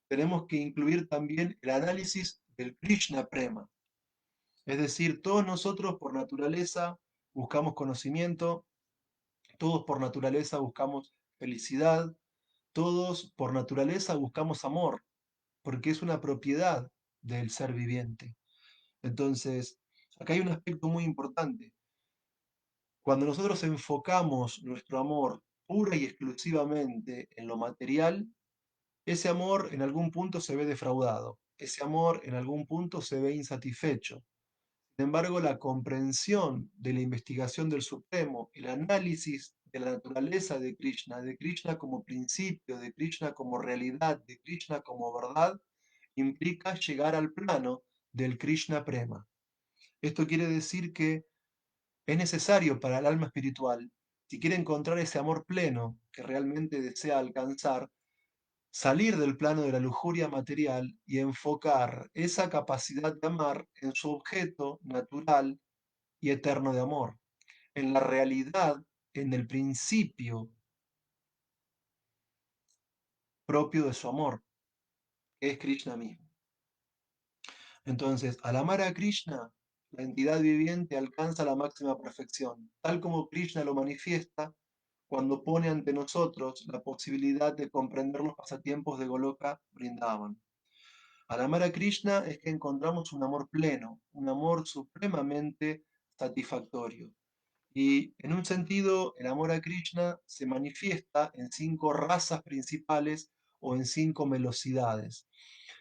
tenemos que incluir también el análisis del Krishna Prema, es decir, todos nosotros por naturaleza buscamos conocimiento, todos por naturaleza buscamos felicidad, todos por naturaleza buscamos amor, porque es una propiedad del ser viviente. Entonces, acá hay un aspecto muy importante. Cuando nosotros enfocamos nuestro amor pura y exclusivamente en lo material, ese amor en algún punto se ve defraudado, ese amor en algún punto se ve insatisfecho. Sin embargo, la comprensión de la investigación del Supremo, el análisis de la naturaleza de Krishna como principio, de Krishna como realidad, de Krishna como verdad, implica llegar al plano del Krishna Prema. Esto quiere decir que es necesario para el alma espiritual, si quiere encontrar ese amor pleno que realmente desea alcanzar, salir del plano de la lujuria material y enfocar esa capacidad de amar en su objeto natural y eterno de amor, en la realidad, en el principio propio de su amor, que es Krishna mismo. Entonces, al amar a Krishna, la entidad viviente alcanza la máxima perfección, tal como Krishna lo manifiesta cuando pone ante nosotros la posibilidad de comprender los pasatiempos de Goloka Vrindavan. Al amar a Krishna es que encontramos un amor pleno, un amor supremamente satisfactorio. Y en un sentido, el amor a Krishna se manifiesta en 5 razas principales o en 5 velocidades.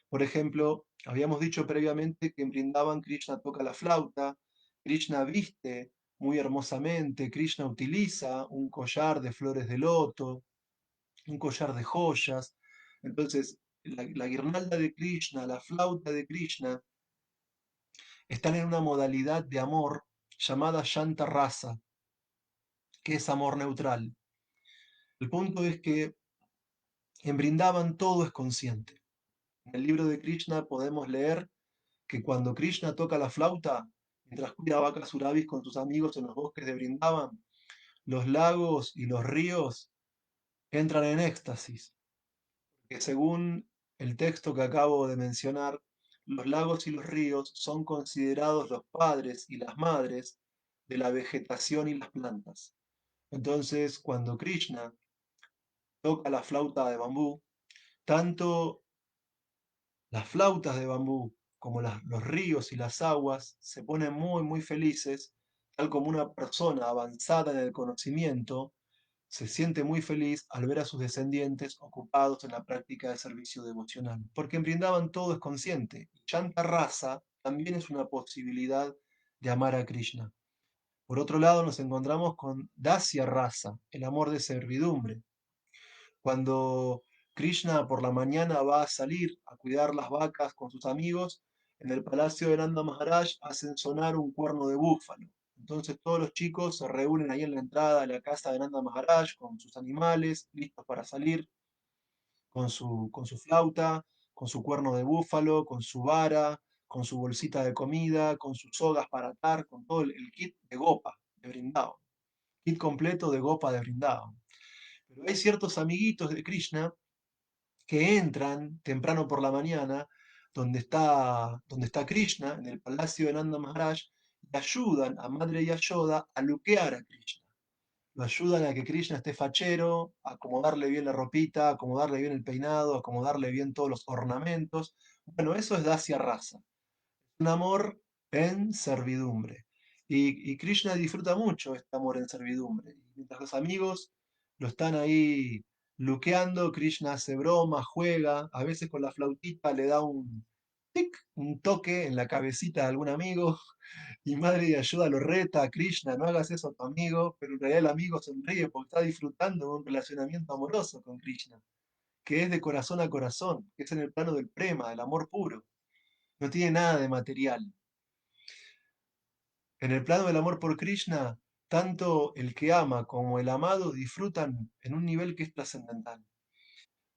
Por ejemplo, habíamos dicho previamente que en Vrindavan Krishna toca la flauta, Krishna viste muy hermosamente, Krishna utiliza un collar de flores de loto, un collar de joyas. Entonces, la guirnalda de Krishna, la flauta de Krishna, están en una modalidad de amor llamada Shanta Rasa, que es amor neutral. El punto es que en Brindavan todo es consciente. En el libro de Krishna podemos leer que cuando Krishna toca la flauta, mientras cuida vacas surabis con sus amigos en los bosques de Brindavan, los lagos y los ríos entran en éxtasis, que según el texto que acabo de mencionar, los lagos y los ríos son considerados los padres y las madres de la vegetación y las plantas. Entonces, cuando Krishna toca la flauta de bambú, tanto las flautas de bambú como los ríos y las aguas se ponen muy, muy felices, tal como una persona avanzada en el conocimiento se siente muy feliz al ver a sus descendientes ocupados en la práctica del servicio devocional. Porque en Brindavan todo es consciente. Y Chanta Rasa también es una posibilidad de amar a Krishna. Por otro lado, nos encontramos con Dasya Rasa, el amor de servidumbre. Cuando Krishna por la mañana va a salir a cuidar las vacas con sus amigos, en el palacio de Nanda Maharaj hacen sonar un cuerno de búfalo. Entonces todos los chicos se reúnen ahí en la entrada de la casa de Nanda Maharaj con sus animales, listos para salir, con su flauta, con su cuerno de búfalo, con su vara, con su bolsita de comida, con sus sogas para atar, con todo el kit de Gopa de Vrindavan. Kit completo de Gopa de Vrindavan. Pero hay ciertos amiguitos de Krishna que entran temprano por la mañana, donde está Krishna, en el palacio de Nanda Maharaj, y ayudan a Madre Yashoda a luquear a Krishna. Lo ayudan a que Krishna esté fachero, a acomodarle bien la ropita, a acomodarle bien el peinado, a acomodarle bien todos los ornamentos. Bueno, eso es Dasya Rasa, un amor en servidumbre. Y Krishna disfruta mucho este amor en servidumbre. Mientras los amigos lo están ahí luqueando, Krishna hace broma, juega, a veces con la flautita le da un tic, un toque en la cabecita de algún amigo, y Madre de Ayuda lo reta a Krishna, no hagas eso a tu amigo, pero en realidad el amigo sonríe porque está disfrutando de un relacionamiento amoroso con Krishna, que es de corazón a corazón, que es en el plano del prema, del amor puro. No tiene nada de material. En el plano del amor por Krishna, tanto el que ama como el amado disfrutan en un nivel que es trascendental.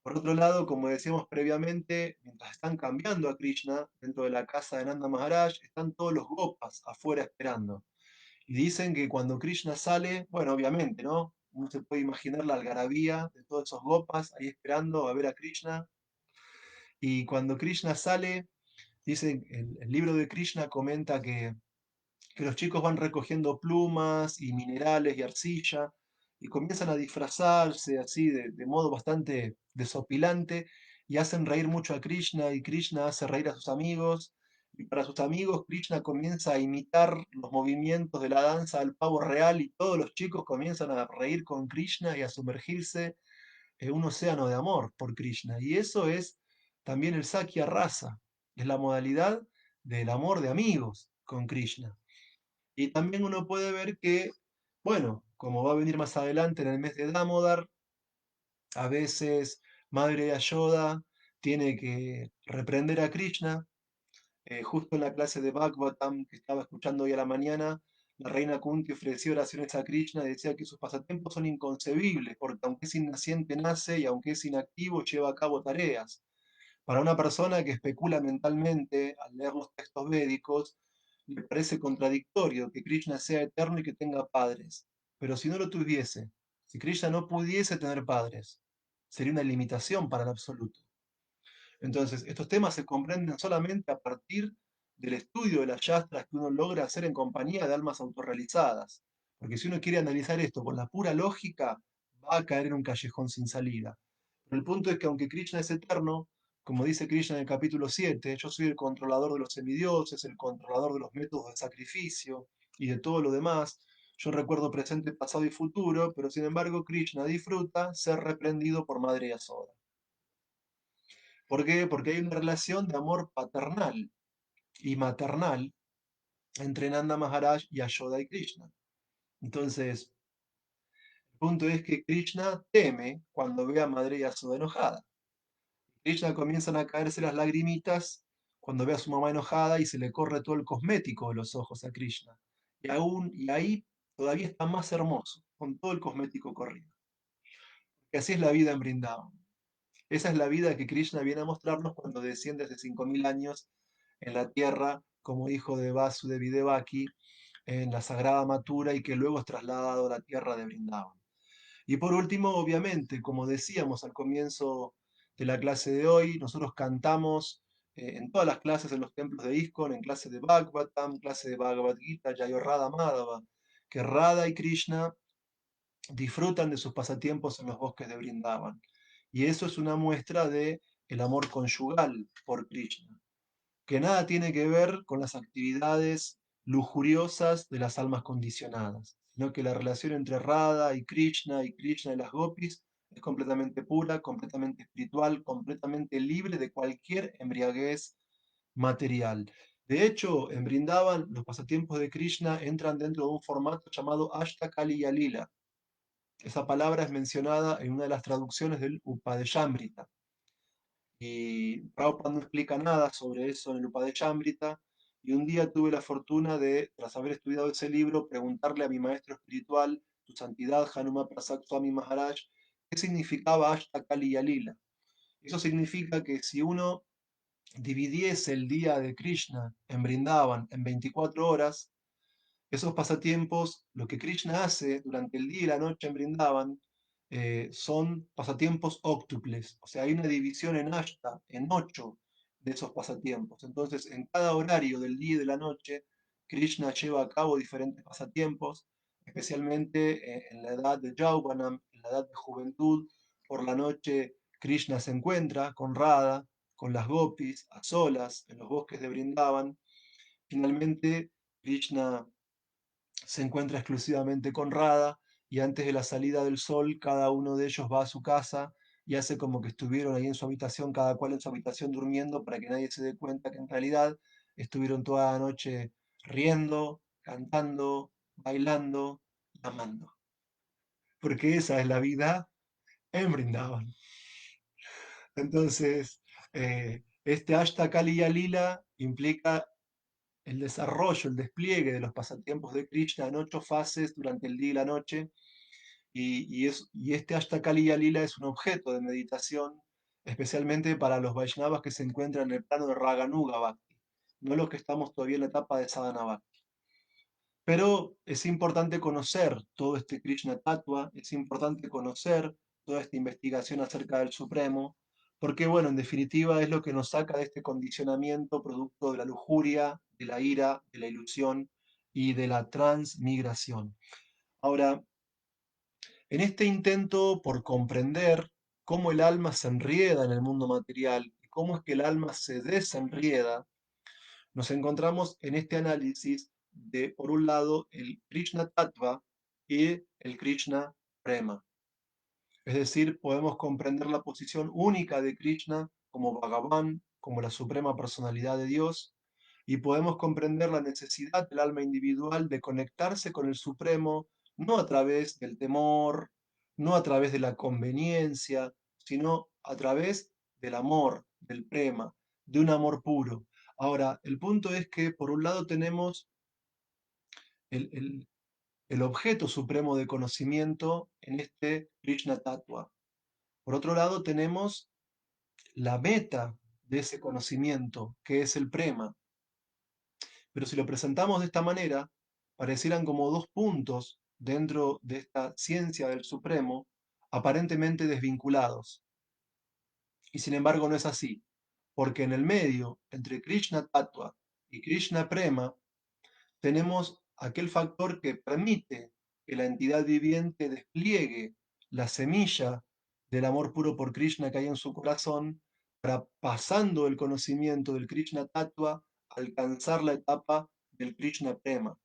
Por otro lado, como decíamos previamente, mientras están cambiando a Krishna dentro de la casa de Nanda Maharaj, están todos los gopas afuera esperando. Y dicen que cuando Krishna sale, bueno, obviamente, ¿no? Uno se puede imaginar la algarabía de todos esos gopas ahí esperando a ver a Krishna. Y cuando Krishna sale, dicen, el libro de Krishna comenta que los chicos van recogiendo plumas y minerales y arcilla y comienzan a disfrazarse así de modo bastante desopilante y hacen reír mucho a Krishna y Krishna hace reír a sus amigos y para sus amigos Krishna comienza a imitar los movimientos de la danza del pavo real y todos los chicos comienzan a reír con Krishna y a sumergirse en un océano de amor por Krishna y eso es también el Sakya Rasa, es la modalidad del amor de amigos con Krishna. Y también uno puede ver que, bueno, como va a venir más adelante en el mes de Damodar, a veces Madre Yashoda tiene que reprender a Krishna. Justo en la clase de Bhagavatam que estaba escuchando hoy a la mañana, la reina Kunti ofreció oraciones a Krishna y decía que sus pasatiempos son inconcebibles, porque aunque es innaciente nace y aunque es inactivo lleva a cabo tareas. Para una persona que especula mentalmente al leer los textos védicos, le parece contradictorio que Krishna sea eterno y que tenga padres. Pero si no lo tuviese, si Krishna no pudiese tener padres, sería una limitación para el absoluto. Entonces, estos temas se comprenden solamente a partir del estudio de las yastras que uno logra hacer en compañía de almas autorrealizadas. Porque si uno quiere analizar esto con la pura lógica, va a caer en un callejón sin salida. Pero el punto es que aunque Krishna es eterno, como dice Krishna en el capítulo 7, yo soy el controlador de los semidioses, el controlador de los métodos de sacrificio y de todo lo demás. Yo recuerdo presente, pasado y futuro, pero sin embargo Krishna disfruta ser reprendido por Madre Yasoda. ¿Por qué? Porque hay una relación de amor paternal y maternal entre Nanda Maharaj y Yashoda y Krishna. Entonces, el punto es que Krishna teme cuando ve a Madre Yashoda enojada. Krishna comienzan a caerse las lagrimitas cuando ve a su mamá enojada y se le corre todo el cosmético de los ojos a Krishna. Y ahí todavía está más hermoso, con todo el cosmético corrido. Y así es la vida en Vrindavan. Esa es la vida que Krishna viene a mostrarnos cuando desciende hace 5000 años en la tierra como hijo de Vasudeva y Devaki en la sagrada Mathura y que luego es trasladado a la tierra de Vrindavan. Y por último, obviamente, como decíamos al comienzo de la clase de hoy, nosotros cantamos en todas las clases en los templos de ISKCON, en clase de Bhagavatam, clase de Bhagavad Gita, Jayo Radha Madhava, que Radha y Krishna disfrutan de sus pasatiempos en los bosques de Vrindavan. Y eso es una muestra de el amor conyugal por Krishna, que nada tiene que ver con las actividades lujuriosas de las almas condicionadas, sino que la relación entre Radha y Krishna y las gopis es completamente pura, completamente espiritual, completamente libre de cualquier embriaguez material. De hecho, en Vrindavan, los pasatiempos de Krishna entran dentro de un formato llamado Ashtakali Yalila. Esa palabra es mencionada en una de las traducciones del Upadeshambrita. Y Prabhupada no explica nada sobre eso en el Upadeshambrita. Y un día tuve la fortuna de, tras haber estudiado ese libro, preguntarle a mi maestro espiritual, su santidad Hanuma Prasad Swami Maharaj, qué significaba Ashtakali Yalila. Eso significa que si uno dividiese el día de Krishna en Brindavan en 24 horas, esos pasatiempos, lo que Krishna hace durante el día y la noche en Brindavan, son pasatiempos óctuples. O sea, hay una división en ashta, en 8 de esos pasatiempos. Entonces, en cada horario del día y de la noche, Krishna lleva a cabo diferentes pasatiempos, especialmente en la edad de Yauvanam, en la edad de juventud. Por la noche, Krishna se encuentra con Radha, con las gopis, a solas, en los bosques de Brindavan. Finalmente, Krishna se encuentra exclusivamente con Radha y antes de la salida del sol cada uno de ellos va a su casa y hace como que estuvieron ahí en su habitación, cada cual en su habitación durmiendo para que nadie se dé cuenta que en realidad estuvieron toda la noche riendo, cantando, bailando, amando. Porque esa es la vida en Brindavan. Entonces, este Ashta Kali Lila implica el desarrollo, el despliegue de los pasatiempos de Krishna en 8 fases durante el día y la noche. Y este Ashtakaliya Lila es un objeto de meditación, especialmente para los Vaishnavas que se encuentran en el plano de Raganuga Bhakti, no los que estamos todavía en la etapa de Sadhana Bhakti. Pero es importante conocer todo este Krishna Tattva, es importante conocer toda esta investigación acerca del Supremo, porque, bueno, en definitiva es lo que nos saca de este condicionamiento producto de la lujuria, de la ira, de la ilusión y de la transmigración. Ahora, en este intento por comprender cómo el alma se enrieda en el mundo material y cómo es que el alma se desenrieda, nos encontramos en este análisis de, por un lado, el Krishna Tattva y el Krishna Prema. Es decir, podemos comprender la posición única de Krishna como Bhagavan, como la suprema personalidad de Dios, y podemos comprender la necesidad del alma individual de conectarse con el Supremo no a través del temor, no a través de la conveniencia, sino a través del amor, del prema, de un amor puro. Ahora, el punto es que por un lado tenemos el, el- el objeto supremo de conocimiento en este Krishna Tattva. Por otro lado tenemos la meta de ese conocimiento, que es el prema. Pero si lo presentamos de esta manera, parecieran como dos puntos dentro de esta ciencia del Supremo, aparentemente desvinculados. Y sin embargo no es así, porque en el medio, entre Krishna Tattva y Krishna Prema, tenemos aquel factor que permite que la entidad viviente despliegue la semilla del amor puro por Krishna que hay en su corazón, para, pasando el conocimiento del Krishna Tattva, alcanzar la etapa del Krishna Prema.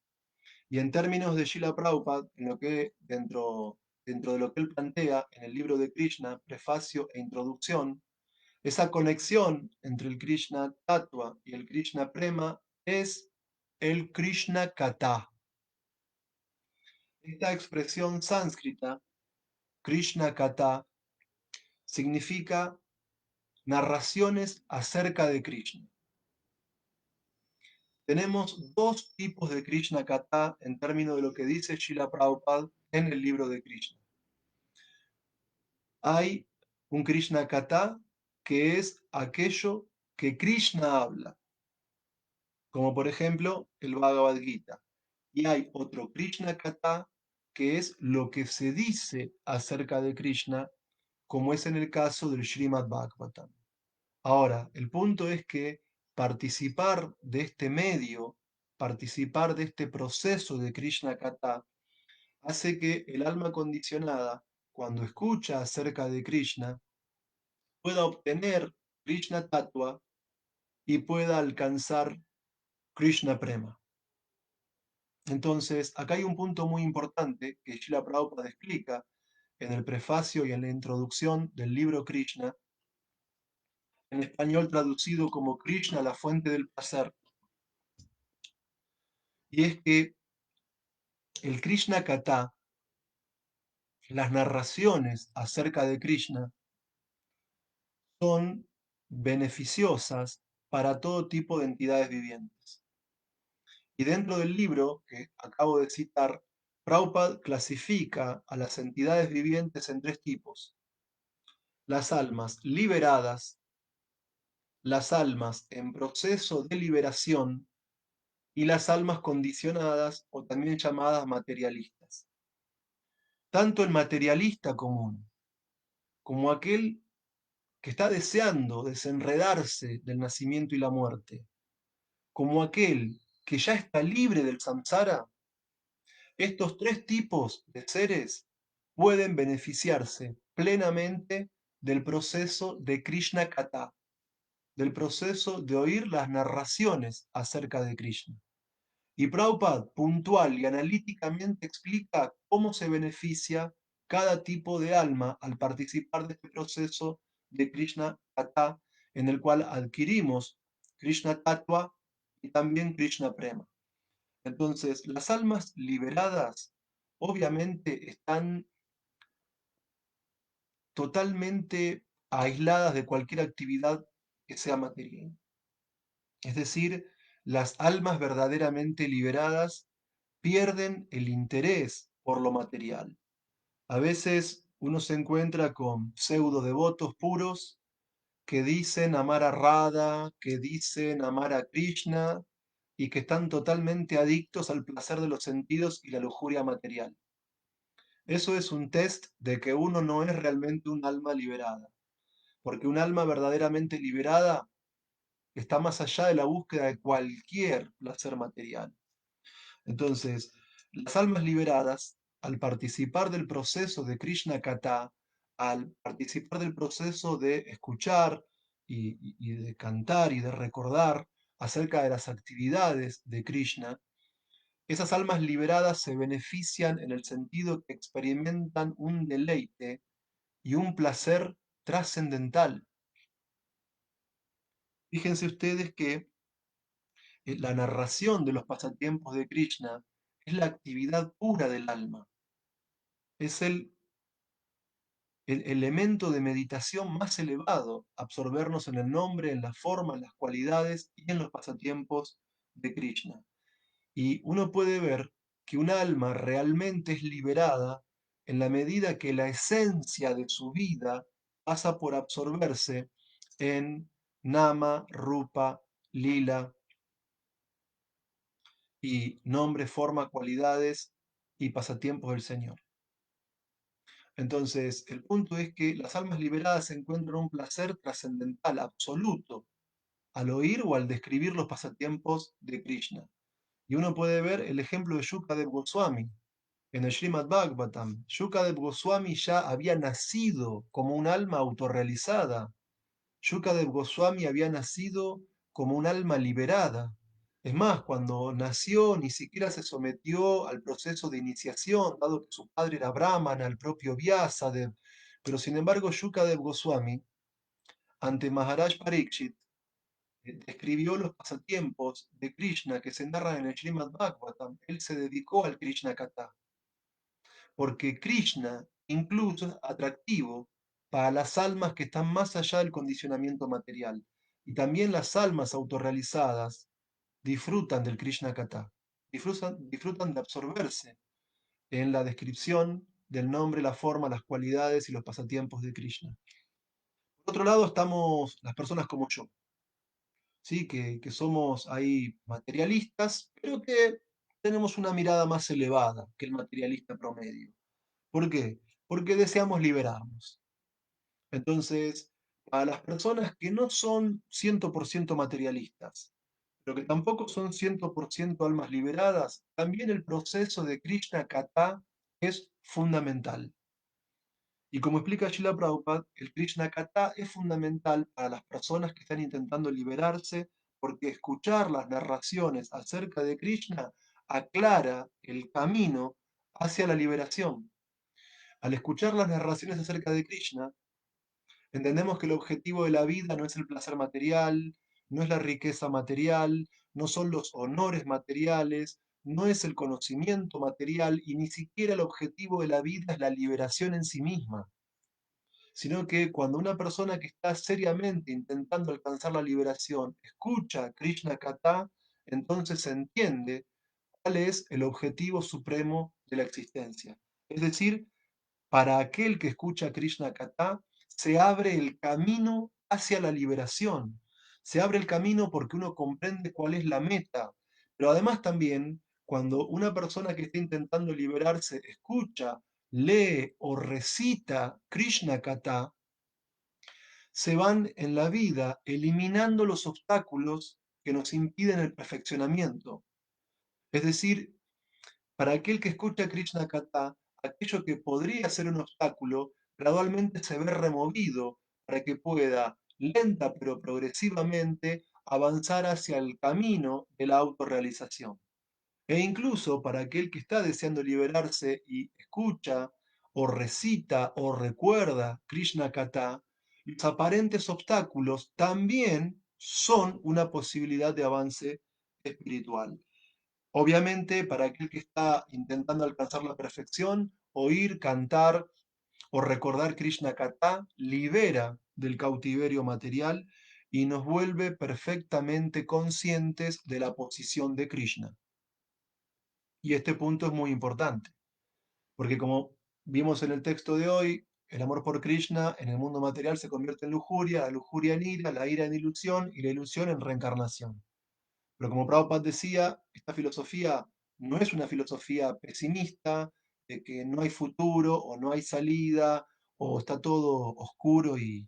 Y en términos de Srila Prabhupada, en lo que, dentro de lo que él plantea en el libro de Krishna, prefacio e introducción, esa conexión entre el Krishna Tattva y el Krishna Prema es el Krishna Kata. Esta expresión sánscrita, Krishna Kata, significa narraciones acerca de Krishna. Tenemos dos tipos de Krishna Kata en términos de lo que dice Srila Prabhupada en el libro de Krishna. Hay un Krishna Kata que es aquello que Krishna habla, como por ejemplo el Bhagavad Gita. Y hay otro Krishna Kata que es lo que se dice acerca de Krishna, como es en el caso del Srimad Bhagavatam. Ahora, el punto es que participar de este medio, participar de este proceso de Krishna Kata, hace que el alma condicionada, cuando escucha acerca de Krishna, pueda obtener Krishna Tattva y pueda alcanzar Krishna Prema. Entonces, acá hay un punto muy importante que Srila Prabhupada explica en el prefacio y en la introducción del libro Krishna, en español traducido como Krishna, la fuente del placer, y es que el Krishna Kata, las narraciones acerca de Krishna, son beneficiosas para todo tipo de entidades vivientes. Y dentro del libro que acabo de citar, Prabhupada clasifica a las entidades vivientes en tres tipos: las almas liberadas, las almas en proceso de liberación y las almas condicionadas o también llamadas materialistas. Tanto el materialista común como aquel que está deseando desenredarse del nacimiento y la muerte, como aquel que ya está libre del samsara, estos tres tipos de seres pueden beneficiarse plenamente del proceso de Krishna Kata, del proceso de oír las narraciones acerca de Krishna. Y Prabhupada puntual y analíticamente explica cómo se beneficia cada tipo de alma al participar de este proceso de Krishna Kata, en el cual adquirimos Krishna Tattva y también Krishna Prema. Entonces, las almas liberadas obviamente están totalmente aisladas de cualquier actividad que sea material. Es decir, las almas verdaderamente liberadas pierden el interés por lo material. A veces uno se encuentra con pseudo devotos puros que dicen amar a Radha, que dicen amar a Krishna y que están totalmente adictos al placer de los sentidos y la lujuria material. Eso es un test de que uno no es realmente un alma liberada, porque un alma verdaderamente liberada está más allá de la búsqueda de cualquier placer material. Entonces, las almas liberadas, al participar del proceso de Krishna Kata, al participar del proceso de escuchar y de cantar y de recordar acerca de las actividades de Krishna, esas almas liberadas se benefician en el sentido que experimentan un deleite y un placer trascendental. Fíjense ustedes que la narración de los pasatiempos de Krishna es la actividad pura del alma. Es el elemento de meditación más elevado, absorbernos en el nombre, en la forma, en las cualidades y en los pasatiempos de Krishna. Y uno puede ver que un alma realmente es liberada en la medida que la esencia de su vida pasa por absorberse en Nama, Rupa, Lila y nombre, forma, cualidades y pasatiempos del Señor. Entonces, el punto es que las almas liberadas encuentran un placer trascendental, absoluto, al oír o al describir los pasatiempos de Krishna. Y uno puede ver el ejemplo de Shukadev Goswami en el Srimad Bhagavatam. Shukadev Goswami ya había nacido como un alma autorrealizada. Shukadev Goswami había nacido como un alma liberada. Es más, cuando nació ni siquiera se sometió al proceso de iniciación, dado que su padre era Brahmana, el propio Vyasadeva. Pero sin embargo, Shukadev Goswami, ante Maharaj Parikshit, describió los pasatiempos de Krishna que se narran en el Srimad Bhagavatam. Él se dedicó al Krishna Katha, porque Krishna incluso es atractivo para las almas que están más allá del condicionamiento material. Y también las almas autorrealizadas disfrutan del Krishna Katha, disfrutan de absorberse en la descripción del nombre, la forma, las cualidades y los pasatiempos de Krishna. Por otro lado, estamos las personas como yo, ¿sí? Que somos ahí materialistas, pero que tenemos una mirada más elevada que el materialista promedio. ¿Por qué? Porque deseamos liberarnos. Entonces, a las personas que no son 100% materialistas, pero que tampoco son 100% almas liberadas, también el proceso de Krishna Kata es fundamental. Y como explica Srila Prabhupada, el Krishna Kata es fundamental para las personas que están intentando liberarse, porque escuchar las narraciones acerca de Krishna aclara el camino hacia la liberación. Al escuchar las narraciones acerca de Krishna, entendemos que el objetivo de la vida no es el placer material, no es la riqueza material, no son los honores materiales, no es el conocimiento material y ni siquiera el objetivo de la vida es la liberación en sí misma, sino que cuando una persona que está seriamente intentando alcanzar la liberación escucha Krishna Kata, entonces se entiende cuál es el objetivo supremo de la existencia. Es decir, para aquel que escucha Krishna Katha, se abre el camino hacia la liberación. Se abre el camino porque uno comprende cuál es la meta. Pero además también, cuando una persona que está intentando liberarse escucha, lee o recita Krishna Katha, se van en la vida eliminando los obstáculos que nos impiden el perfeccionamiento. Es decir, para aquel que escucha Krishna Katha, aquello que podría ser un obstáculo gradualmente se ve removido para que pueda, lenta pero progresivamente, avanzar hacia el camino de la autorrealización. E incluso para aquel que está deseando liberarse y escucha o recita o recuerda Krishna Katha, los aparentes obstáculos también son una posibilidad de avance espiritual. Obviamente, para aquel que está intentando alcanzar la perfección, oír, cantar o recordar Krishna Katha libera del cautiverio material y nos vuelve perfectamente conscientes de la posición de Krishna. Y este punto es muy importante, porque como vimos en el texto de hoy, el amor por Krishna en el mundo material se convierte en lujuria, la lujuria en ira, la ira en ilusión y la ilusión en reencarnación. Pero como Prabhupada decía, esta filosofía no es una filosofía pesimista, de que no hay futuro o no hay salida, o está todo oscuro y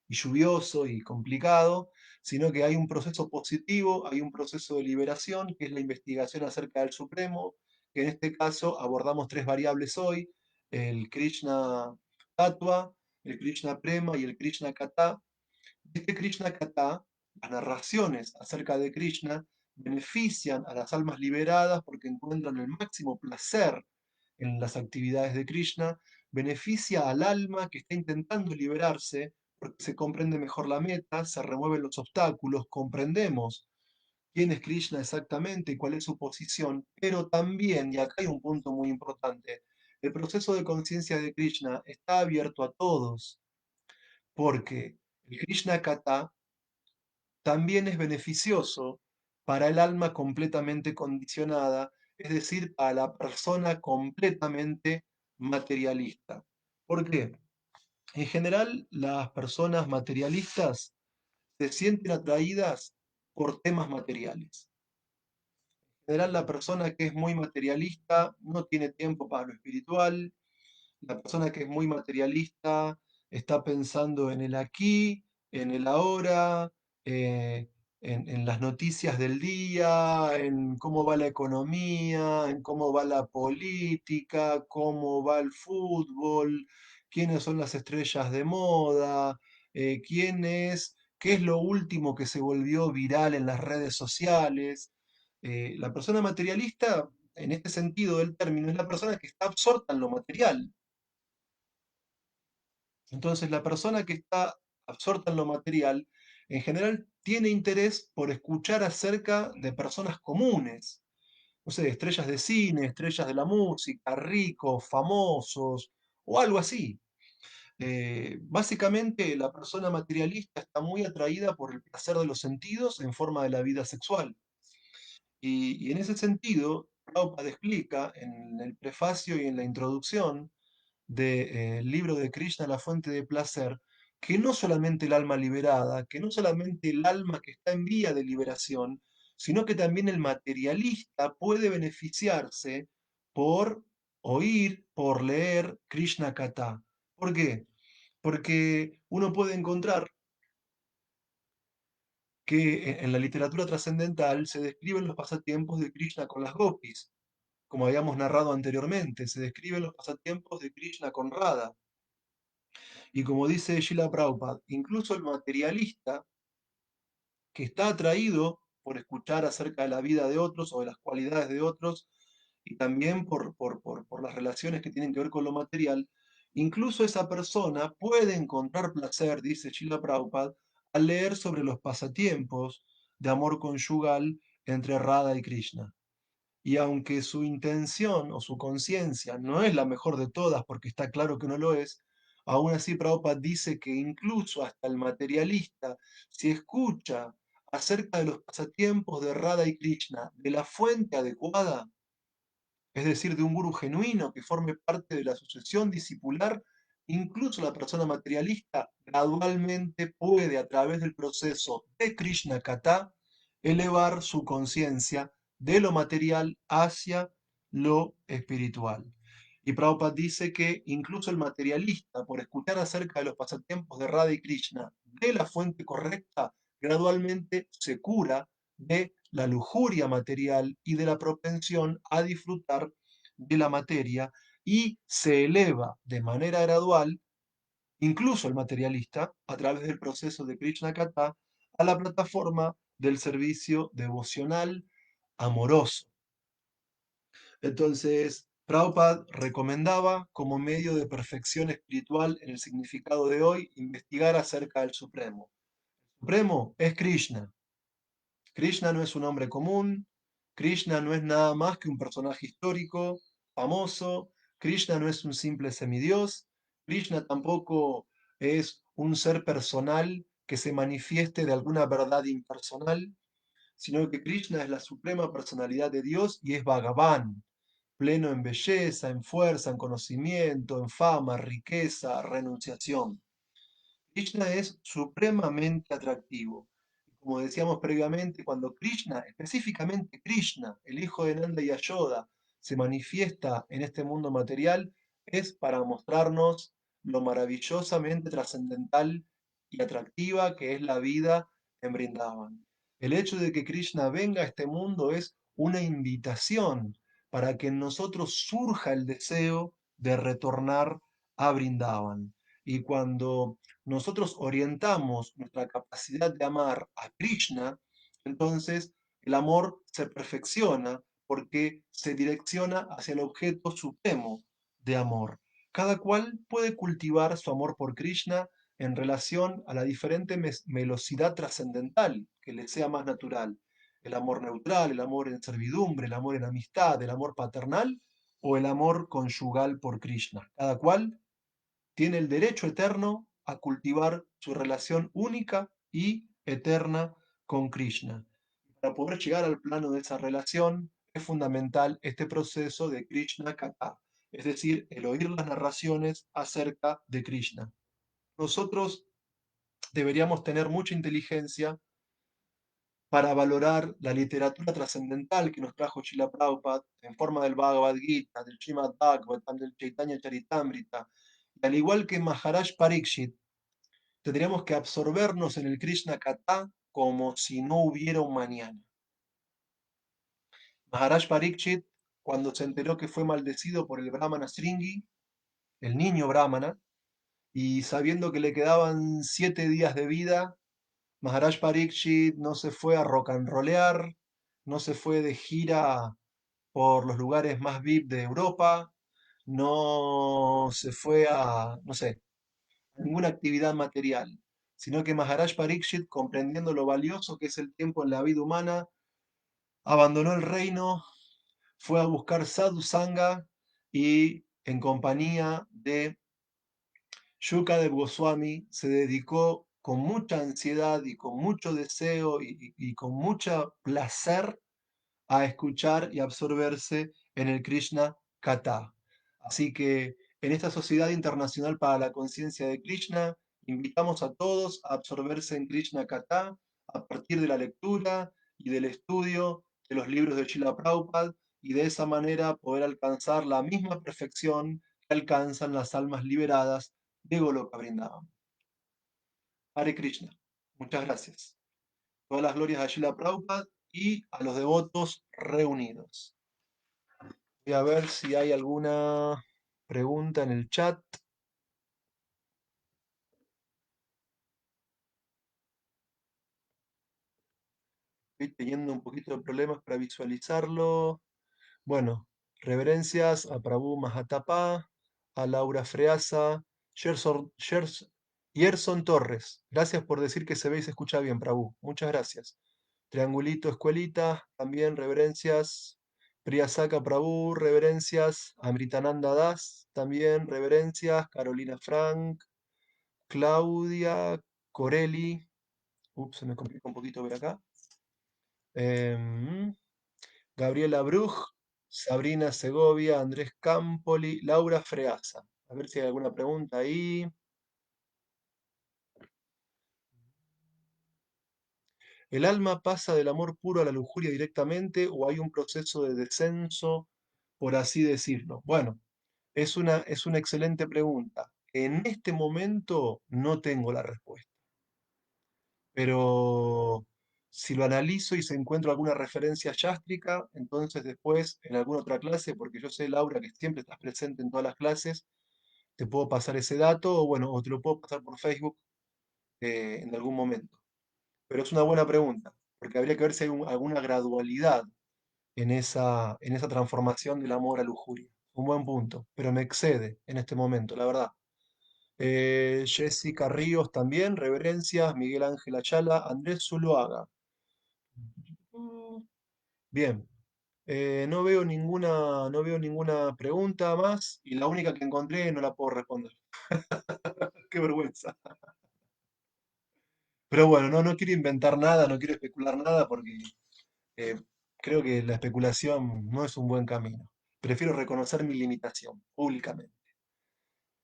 lluvioso y complicado, sino que hay un proceso positivo, hay un proceso de liberación, que es la investigación acerca del Supremo, que en este caso abordamos tres variables hoy, el Krishna Tattva, el Krishna Prema y el Krishna Kata. Este Krishna Katha, las narraciones acerca de Krishna, benefician a las almas liberadas porque encuentran el máximo placer en las actividades de Krishna, beneficia al alma que está intentando liberarse porque se comprende mejor la meta, se remueven los obstáculos, comprendemos quién es Krishna exactamente y cuál es su posición, pero también, y acá hay un punto muy importante, El proceso de conciencia de Krishna está abierto a todos, porque el Krishna Kata también es beneficioso para el alma completamente condicionada, es decir, para la persona completamente materialista. ¿Por qué? En general, las personas materialistas se sienten atraídas por temas materiales. En general, la persona que es muy materialista no tiene tiempo para lo espiritual. La persona que es muy materialista está pensando en el aquí, en el ahora, eh, en las noticias del día, en cómo va la economía, en cómo va la política, cómo va el fútbol, quiénes son las estrellas de moda, qué es lo último que se volvió viral en las redes sociales. La persona materialista, en este sentido del término, es la persona que está absorta en lo material. Entonces, la persona que está absorta en lo material, en general, tiene interés por escuchar acerca de personas comunes, no sé, estrellas de cine, estrellas de la música, ricos, famosos, o algo así. Básicamente, la persona materialista está muy atraída por el placer de los sentidos en forma de la vida sexual. Y en ese sentido, Prabhupada explica en el prefacio y en la introducción del libro de Krishna, La fuente de placer, que no solamente el alma liberada, que no solamente el alma que está en vía de liberación, sino que también el materialista puede beneficiarse por oír, por leer Krishna Katha. ¿Por qué? Porque uno puede encontrar que en la literatura trascendental se describen los pasatiempos de Krishna con las gopis, como habíamos narrado anteriormente, se describen los pasatiempos de Krishna con Radha. Y como dice Srila Prabhupada, incluso el materialista que está atraído por escuchar acerca de la vida de otros o de las cualidades de otros y también por las relaciones que tienen que ver con lo material, incluso esa persona puede encontrar placer, dice Srila Prabhupada, al leer sobre los pasatiempos de amor conyugal entre Radha y Krishna. Y aunque su intención o su conciencia no es la mejor de todas, porque está claro que no lo es, aún así Prabhupada dice que incluso hasta el materialista, si escucha acerca de los pasatiempos de Radha y Krishna de la fuente adecuada, es decir, de un gurú genuino que forme parte de la sucesión discipular, incluso la persona materialista gradualmente puede, a través del proceso de Krishna Kata, elevar su conciencia de lo material hacia lo espiritual. Y Prabhupada dice que incluso el materialista, por escuchar acerca de los pasatiempos de Radha y Krishna de la fuente correcta, gradualmente se cura de la lujuria material y de la propensión a disfrutar de la materia y se eleva de manera gradual, incluso el materialista, a través del proceso de Krishna Kata, a la plataforma del servicio devocional amoroso. Entonces, Prabhupada recomendaba como medio de perfección espiritual en el significado de hoy investigar acerca del Supremo. El Supremo es Krishna. Krishna no es un hombre común, Krishna no es nada más que un personaje histórico, famoso, Krishna no es un simple semidios, Krishna tampoco es un ser personal que se manifieste de alguna verdad impersonal, sino que Krishna es la suprema personalidad de Dios y es Bhagavan, pleno en belleza, en fuerza, en conocimiento, en fama, riqueza, renunciación. Krishna es supremamente atractivo. Como decíamos previamente, cuando Krishna, específicamente Krishna, el hijo de Nanda y Yashoda, se manifiesta en este mundo material, es para mostrarnos lo maravillosamente trascendental y atractiva que es la vida en Brindavan. El hecho de que Krishna venga a este mundo es una invitación para que en nosotros surja el deseo de retornar a Brindavan. Y cuando nosotros orientamos nuestra capacidad de amar a Krishna, entonces el amor se perfecciona porque se direcciona hacia el objeto supremo de amor. Cada cual puede cultivar su amor por Krishna en relación a la diferente melosidad trascendental que le sea más natural. El amor neutral, el amor en servidumbre, el amor en amistad, el amor paternal o el amor conyugal por Krishna. Cada cual tiene el derecho eterno a cultivar su relación única y eterna con Krishna. Para poder llegar al plano de esa relación es fundamental este proceso de Krishna Kata, es decir, el oír las narraciones acerca de Krishna. Nosotros deberíamos tener mucha inteligencia para valorar la literatura trascendental que nos trajo Srila Prabhupada en forma del Bhagavad Gita, del Srimad Bhagavatam, del Chaitanya Charitamrita. Y al igual que Maharaj Parikshit, tendríamos que absorbernos en el Krishna Kata como si no hubiera un mañana. Maharaj Parikshit, cuando se enteró que fue maldecido por el Brahmana Sringi, el niño Brahmana, y sabiendo que le quedaban 7 días de vida, Maharaj Parikshit no se fue a rock and rollear, no se fue de gira por los lugares más VIP de Europa, no se fue a, no sé, ninguna actividad material, sino que Maharaj Parikshit, comprendiendo lo valioso que es el tiempo en la vida humana, abandonó el reino, fue a buscar sadhu sangha y en compañía de Shukadev Goswami se dedicó con mucha ansiedad y con mucho deseo y con mucho placer a escuchar y absorberse en el Krishna Kata. Así que en esta Sociedad Internacional para la Conciencia de Krishna, invitamos a todos a absorberse en Krishna Kata a partir de la lectura y del estudio de los libros de Srila Prabhupada y de esa manera poder alcanzar la misma perfección que alcanzan las almas liberadas de Goloka Vrindavan. Hare Krishna. Muchas gracias. Todas las glorias a Srila Prabhupada y a los devotos reunidos. Voy a ver si hay alguna pregunta en el chat. Estoy teniendo un poquito de problemas para visualizarlo. Bueno, reverencias a Prabhu Mahatapa, a Laura Freasa, Gerson Torres. Gracias por decir que se ve y se escucha bien, Prabhu. Muchas gracias. Triangulito Escuelita, también reverencias. Priyasaka Prabhu, reverencias. Amritananda Das, también reverencias. Carolina Frank, Claudia Corelli. Ups, se me complica un poquito ver acá. Em, Gabriela Bruj, Sabrina Segovia, Andrés Campoli, Laura Freasa. A ver si hay alguna pregunta ahí. ¿El alma pasa del amor puro a la lujuria directamente o hay un proceso de descenso, por así decirlo? Bueno, es una excelente pregunta. En este momento no tengo la respuesta, pero si lo analizo y se encuentro alguna referencia yástrica, entonces después en alguna otra clase, porque yo sé, Laura, que siempre estás presente en todas las clases, te puedo pasar ese dato, o bueno, o te lo puedo pasar por Facebook en algún momento. Pero es una buena pregunta, porque habría que ver si hay alguna gradualidad en esa transformación del amor a lujuria. Un buen punto, pero me excede en este momento, la verdad. Jessica Ríos también, reverencias, Miguel Ángel Ayala, Andrés Zuluaga. Mm, Bien, no veo ninguna pregunta más y la única que encontré no la puedo responder. Qué vergüenza. Pero bueno, no quiero inventar nada, no quiero especular nada porque eh, creo que la especulación no es un buen camino. Prefiero reconocer mi limitación públicamente.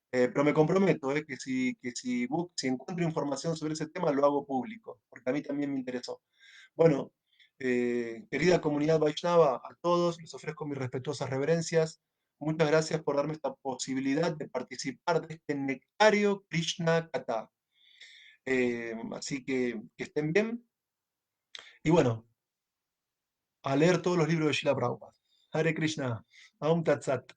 Pero me comprometo, que si encuentro información sobre ese tema, lo hago público, porque a mí también me interesó. Bueno, querida comunidad Vaishnava, a todos les ofrezco mis respetuosas reverencias. Muchas gracias por darme esta posibilidad de participar de este nectario Krishna Kata. Así que estén bien. Y bueno, a leer todos los libros de Srila Prabhupada. Hare Krishna. Aum Tat Sat.